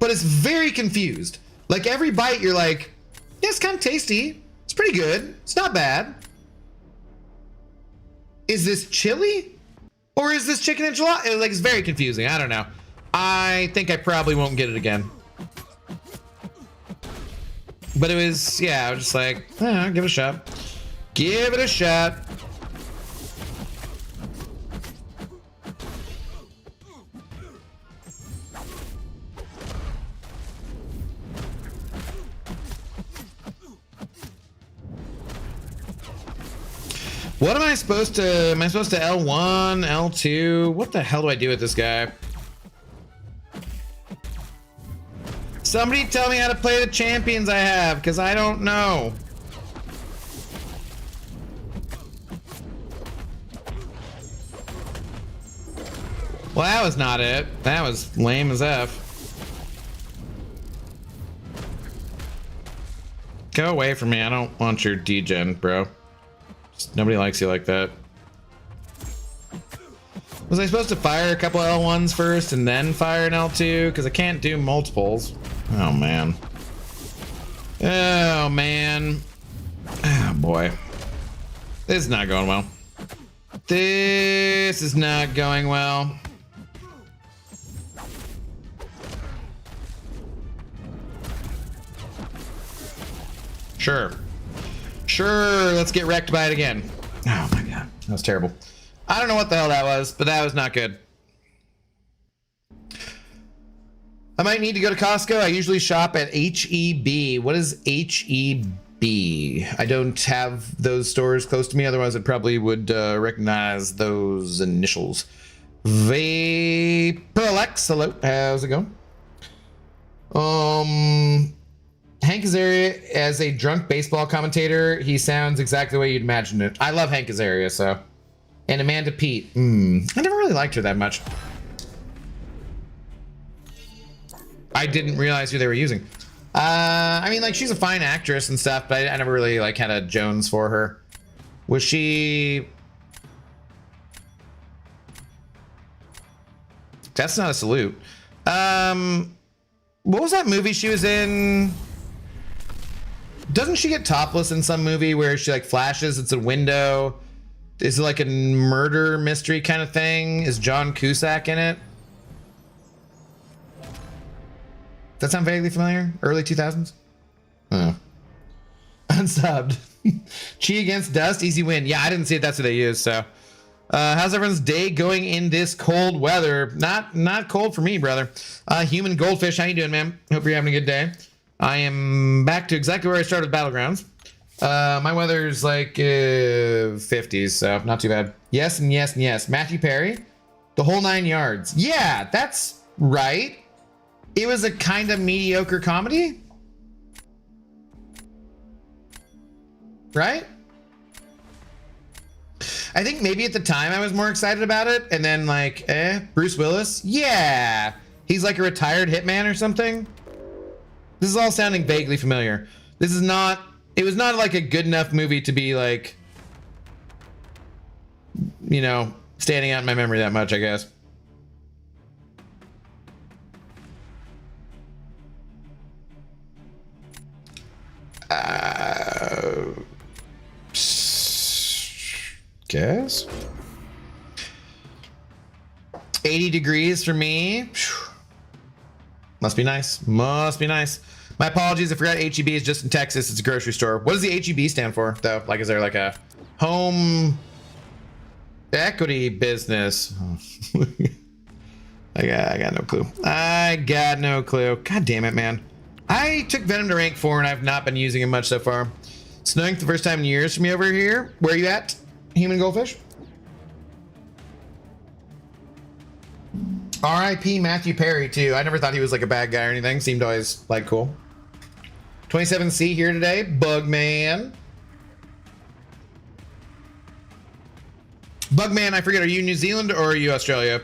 But it's very confused. Like every bite you're like, yeah, it's kind of tasty. It's pretty good. It's not bad. Is this chili? Or is this chicken enchilada? Like, it's very confusing. I don't know. I think I probably won't get it again. But it was, yeah, I was just like, give it a shot. Give it a shot. What am I supposed to, L1, L2? What the hell do I do with this guy? Somebody tell me how to play the champions I have, because I don't know. Well, that was not it. That was lame as F. Go away from me. I don't want your degen, bro. Nobody likes you like that. Was I supposed to fire a couple L1s first and then fire an L2? Because I can't do multiples. Oh, man. Oh, man. Oh, boy. This is not going well. This is not going well. Sure. Sure, let's get wrecked by it again. Oh my god, that was terrible. I don't know what the hell that was, but that was not good. I might need to go to Costco. I usually shop at HEB. What is HEB? I don't have those stores close to me, otherwise I probably would recognize those initials. Vaporlex, hello, how's it going? Hank Azaria as a drunk baseball commentator, he sounds exactly the way you'd imagine it. I love Hank Azaria, so. And Amanda Peet. I never really liked her that much. I didn't realize who they were using. I mean, like, she's a fine actress and stuff, but I never really, like, had a Jones for her. Was she... That's not a salute. What was that movie she was in? Doesn't she get topless in some movie where she like flashes? It's a window. Is it like a murder mystery kind of thing? Is John Cusack in it? Does that sound vaguely familiar? Early 2000s? Oh. Unsubbed. Chi against Dust, easy win. Yeah, I didn't see it. That's what they used. So, how's everyone's day going in this cold weather? Not cold for me, brother. Human Goldfish, how you doing, man? Hope you're having a good day. I am back to exactly where I started with Battlegrounds. My weather's like 50s, so not too bad. Yes and yes and yes. Matthew Perry, the whole 9 yards. Yeah, that's right. It was a kind of mediocre comedy, right? I think maybe at the time I was more excited about it, and then like, Bruce Willis. Yeah, he's like a retired hitman or something. This is all sounding vaguely familiar. This is not, it was not like a good enough movie to be like, you know, standing out in my memory that much, I guess. Guess 80 degrees for me. Must be nice. Must be nice. My apologies. I forgot HEB is just in Texas. It's a grocery store. What does the HEB stand for, though? Like, is there like a home equity business? I got no clue. I got no clue. God damn it, man. I took Venom to rank 4 and I've not been using it much so far. Snowing for the first time in years for me over here. Where are you at, Human Goldfish? R.I.P. Matthew Perry, too. I never thought he was like a bad guy or anything. Seemed always like cool. 27C here today. Bugman. Bugman, I forget, are you New Zealand or are you Australia?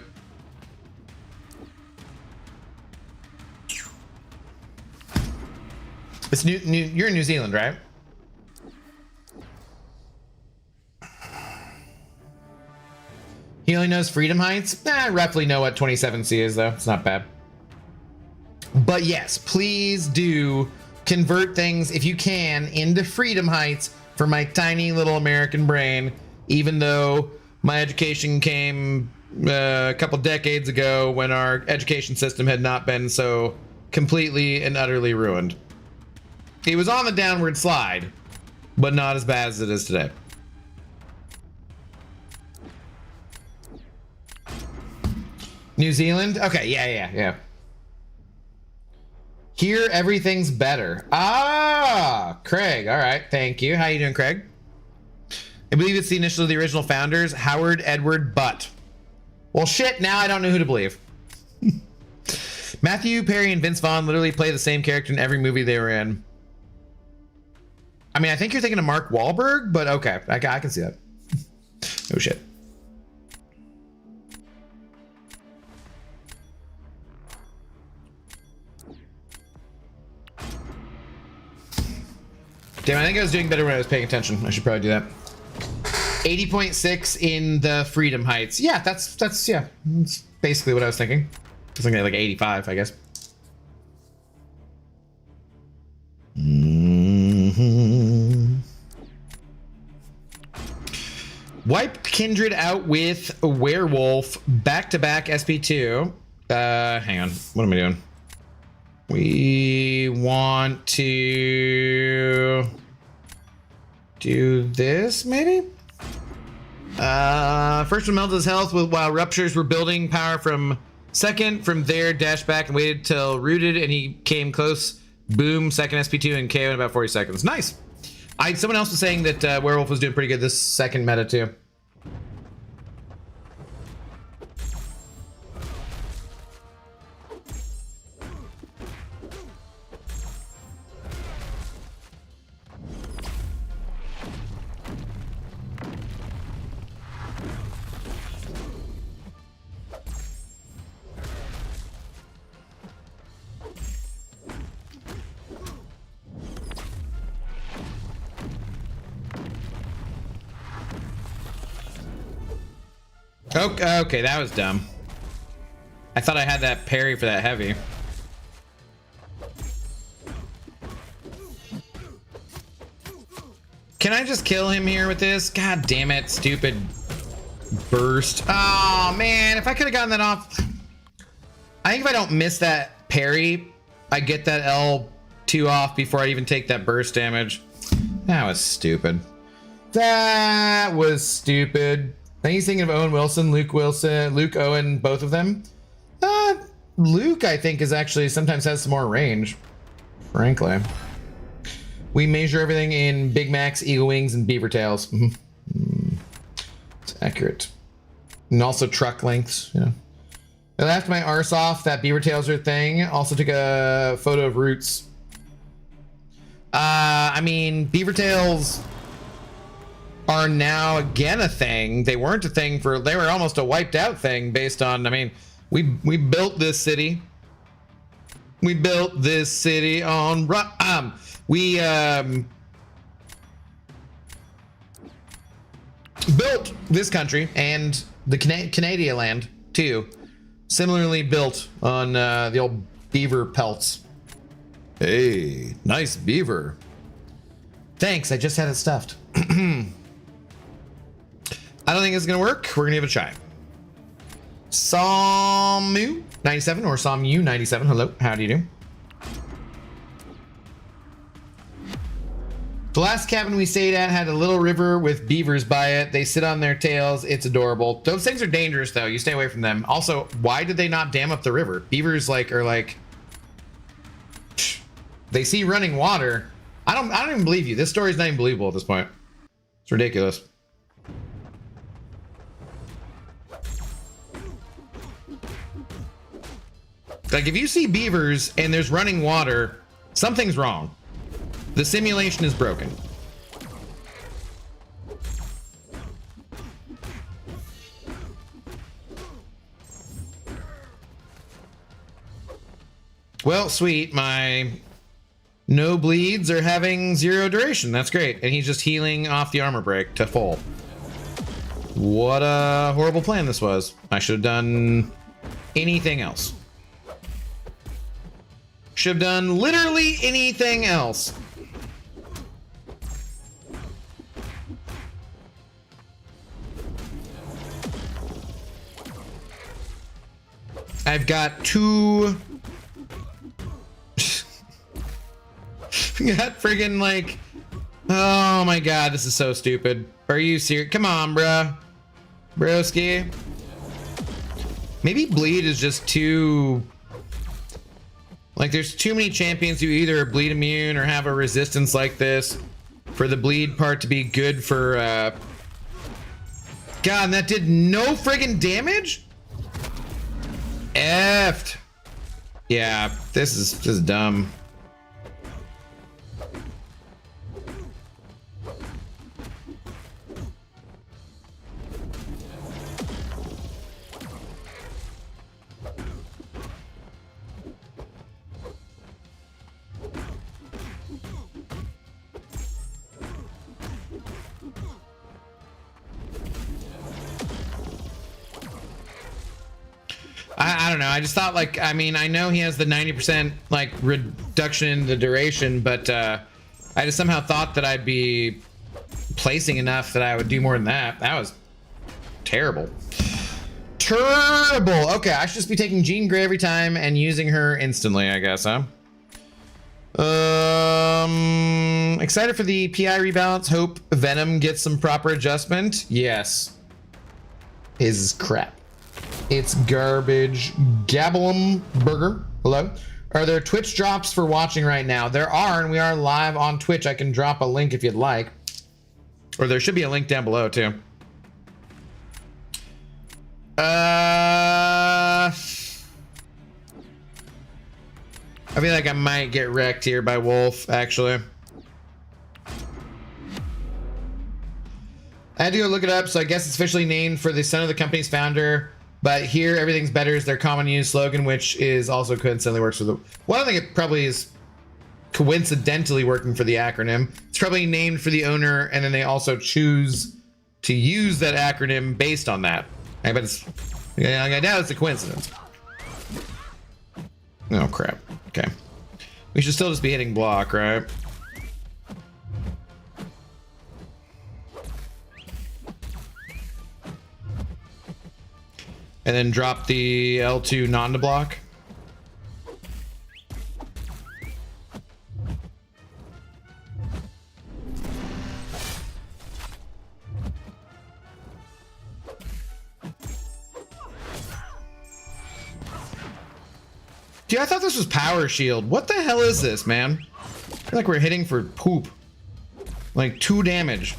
It's you're in New Zealand, right? He only knows Freedom Heights. I roughly know what 27C is, though. It's not bad. But yes, please do convert things, if you can, into Freedom Heights for my tiny little American brain, even though my education came a couple decades ago when our education system had not been so completely and utterly ruined. It was on the downward slide, but not as bad as it is today. New Zealand? Okay, yeah. Here, everything's better. Ah, Craig. All right, thank you. How you doing, Craig? I believe it's the initial of the original founders, Howard Edward Butt. Well, shit, now I don't know who to believe. Matthew Perry and Vince Vaughn literally play the same character in every movie they were in. I mean, I think you're thinking of Mark Wahlberg, but okay, I can see that. Oh, shit. Damn, I think I was doing better when I was paying attention. I should probably do that. 80.6 in the Freedom Heights. Yeah, that's basically what I was thinking. I was thinking like 85, I guess. Wipe Kindred out with a Werewolf. Back-to-back SP2. Hang on. What am I doing? We want to do this, maybe? First one melted his health while Ruptures were building power from second. From there, dashed back and waited till rooted, and he came close. Boom, second SP2 and KO in about 40 seconds. Nice. Someone else was saying that Werewolf was doing pretty good this second meta, too. Okay, that was dumb. I thought I had that parry for that heavy. Can I just kill him here with this? God damn it, stupid burst. Oh man, if I could have gotten that off. I think if I don't miss that parry, I get that L2 off before I even take that burst damage. That was stupid. That was stupid. I think he's thinking of Owen Wilson, Luke Owen, both of them. Luke, I think, is actually sometimes has some more range, frankly. We measure everything in Big Macs, Eagle Wings, and Beaver Tails. It's accurate. And also truck lengths, you know. I laughed my arse off that Beaver Tails are a thing. Also took a photo of Roots. I mean, Beaver Tails are now again a thing. They weren't a thing they were almost a wiped out thing based on, I mean, we built this city. We built this city on, we built this country and the Canadian land too. Similarly built on the old beaver pelts. Hey, nice beaver. Thanks, I just had it stuffed. I don't think it's gonna work. We're gonna give it a try. Samu97 or Samu97. Hello, how do you do? The last cabin we stayed at had a little river with beavers by it. They sit on their tails. It's adorable. Those things are dangerous though. You stay away from them. Also, why did they not dam up the river? Beavers are like they see running water. I don't even believe you. This story's not even believable at this point. It's ridiculous. Like, if you see beavers and there's running water, something's wrong. The simulation is broken. Well, sweet, my No bleeds or having 0 duration. That's great. And he's just healing off the armor break to full. What a horrible plan this was. I should have done anything else. Should have done literally anything else. I've got 2... got friggin' like... Oh my god, this is so stupid. Are you serious? Come on, bruh. Broski. Maybe bleed is just too... Like, there's too many champions who either are bleed immune or have a resistance like this for the bleed part to be good for, God, and that did no friggin' damage? Effed. Yeah, this is dumb. I don't know. I just thought, like, I mean, I know he has the 90% like reduction in the duration, but I just somehow thought that I'd be placing enough that I would do more than that. That was terrible. Terrible. Okay, I should just be taking Jean Grey every time and using her instantly, I guess, huh? Excited for the PI rebalance. Hope Venom gets some proper adjustment. Yes. Is crap. It's garbage. Gablum Burger. Hello. Are there Twitch drops for watching right now? There are, and we are live on Twitch. I can drop a link if you'd like. Or there should be a link down below, too. I feel like I might get wrecked here by Wolf, actually. I had to go look it up, so I guess it's officially named for the son of the company's founder. But here, everything's better is their common use slogan, which is also coincidentally works for the... Well, I think it probably is coincidentally working for the acronym. It's probably named for the owner, and then they also choose to use that acronym based on that. I bet it's... Yeah, I doubt it's a coincidence. Oh, crap. Okay. We should still just be hitting block, right? And then drop the L2 non to block. Dude, I thought this was power shield. What the hell is this, man? I feel like we're hitting for poop. Like 2 damage.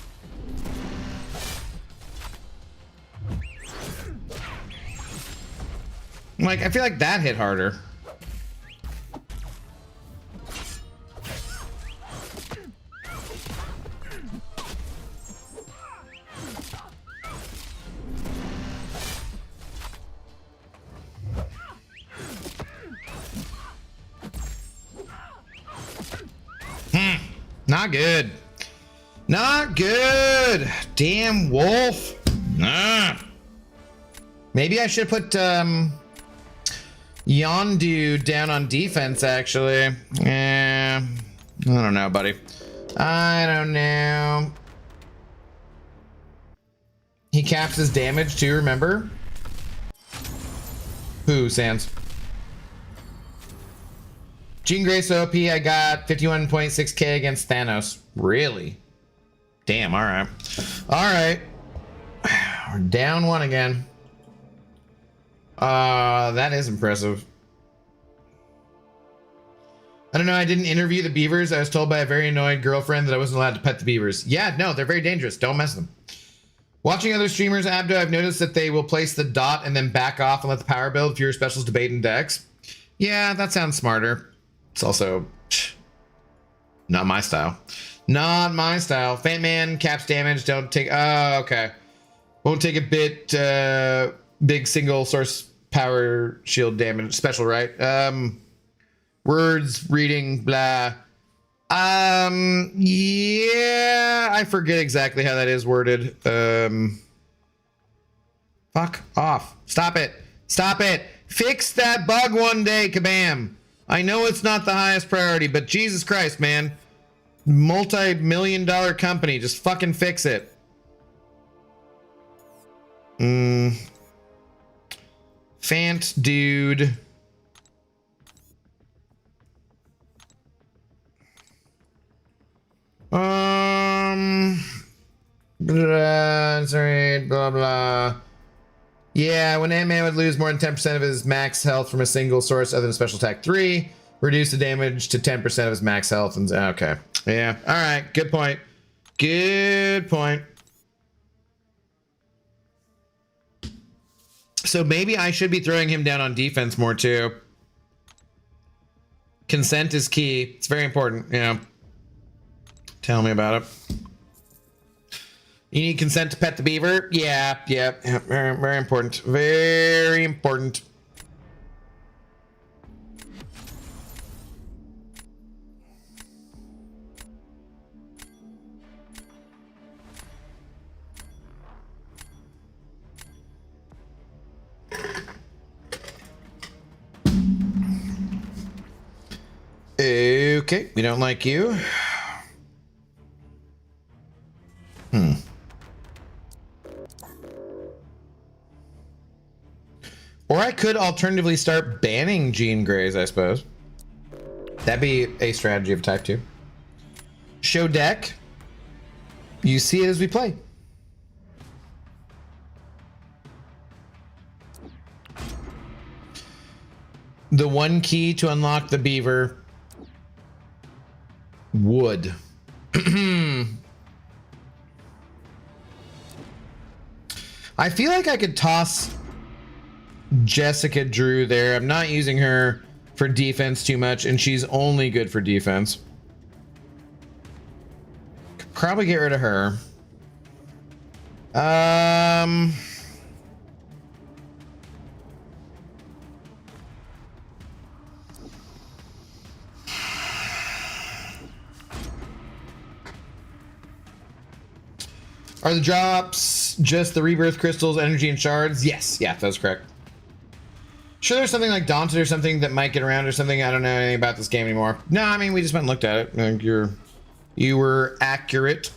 Like, I feel like that hit harder. Not good. Not good. Damn Wolf. Ah. Maybe I should put Yondu down on defense, actually. I don't know, buddy. I don't know. He caps his damage too, remember? Who, Sans? Jean Grey so OP, I got 51.6k against Thanos. Really? Damn, alright. Alright. We're down 1 again. That is impressive. I don't know, I didn't interview the beavers. I was told by a very annoyed girlfriend that I wasn't allowed to pet the beavers. Yeah, no, they're very dangerous. Don't mess with them. Watching other streamers, Abdo, I've noticed that they will place the dot and then back off and let the power build. Fewer specials, debate, and decks. Yeah, that sounds smarter. It's also not my style. Not my style. Fat Man, caps damage, don't take... Oh, okay. Won't take a bit, big single source power shield damage special, right? Words, reading, blah. Yeah, I forget exactly how that is worded. Fuck off. Stop it. Stop it. Fix that bug one day, Kabam. I know it's not the highest priority, but Jesus Christ, man. Multi-million-dollar company, just fucking fix it. Fant dude. Sorry, blah blah. Yeah, when Ant-Man would lose more than 10% of his max health from a single source other than Special Attack 3, reduce the damage to 10% of his max health. And okay, yeah, all right, good point. Good point. So maybe I should be throwing him down on defense more too. Consent is key. It's very important. Yeah. Tell me about it. You need consent to pet the beaver? Yeah. Very, very important. Very important. Okay, we don't like you. Or I could alternatively start banning Jean Greys, I suppose. That'd be a strategy of type 2. Show deck. You see it as we play. The one key to unlock the beaver. Wood. I feel like I could toss Jessica Drew there. I'm not using her for defense too much, and she's only good for defense. Could probably get rid of her. Are the drops just the rebirth crystals, energy, and shards? Yes, yeah, that's correct. Sure, there's something like Daunted or something that might get around or something. I don't know anything about this game anymore. No, I mean, we just went and looked at it. Like, you were accurate.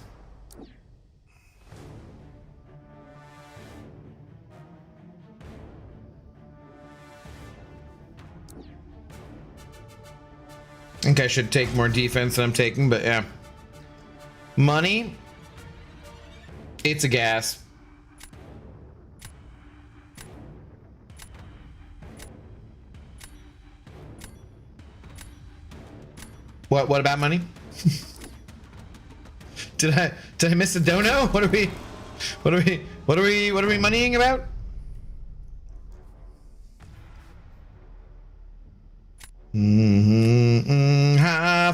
I think I should take more defense than I'm taking, but yeah. Money. It's a gas. What about money? Did I miss a dono? What are we moneying about? High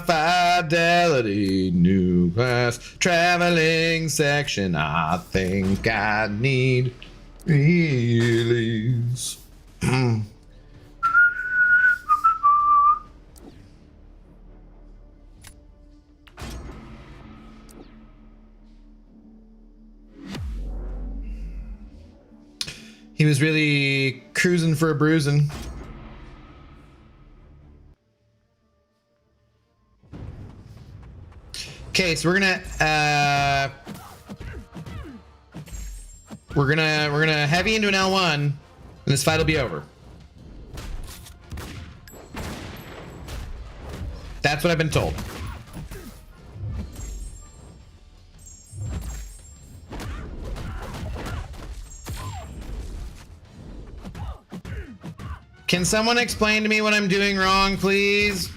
fidelity, new class, traveling section. I think I need release. He was really cruising for a bruising. Okay, so we're gonna heavy into an L1, and this fight will be over. That's what I've been told. Can someone explain to me what I'm doing wrong, please?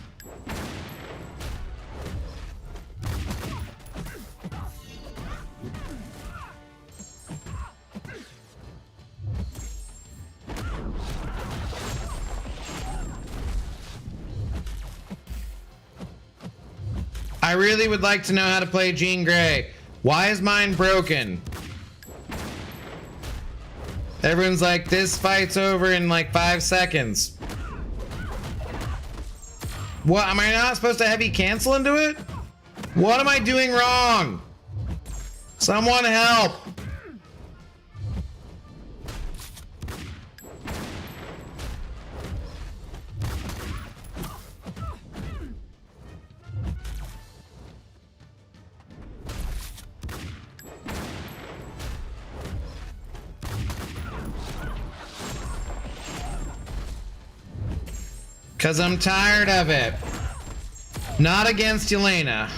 I really would like to know how to play Jean Grey. Why is mine broken? Everyone's like, this fight's over in like 5 seconds. What, am I not supposed to heavy cancel into it? What am I doing wrong? Someone help! Cause I'm tired of it. Not against Elena.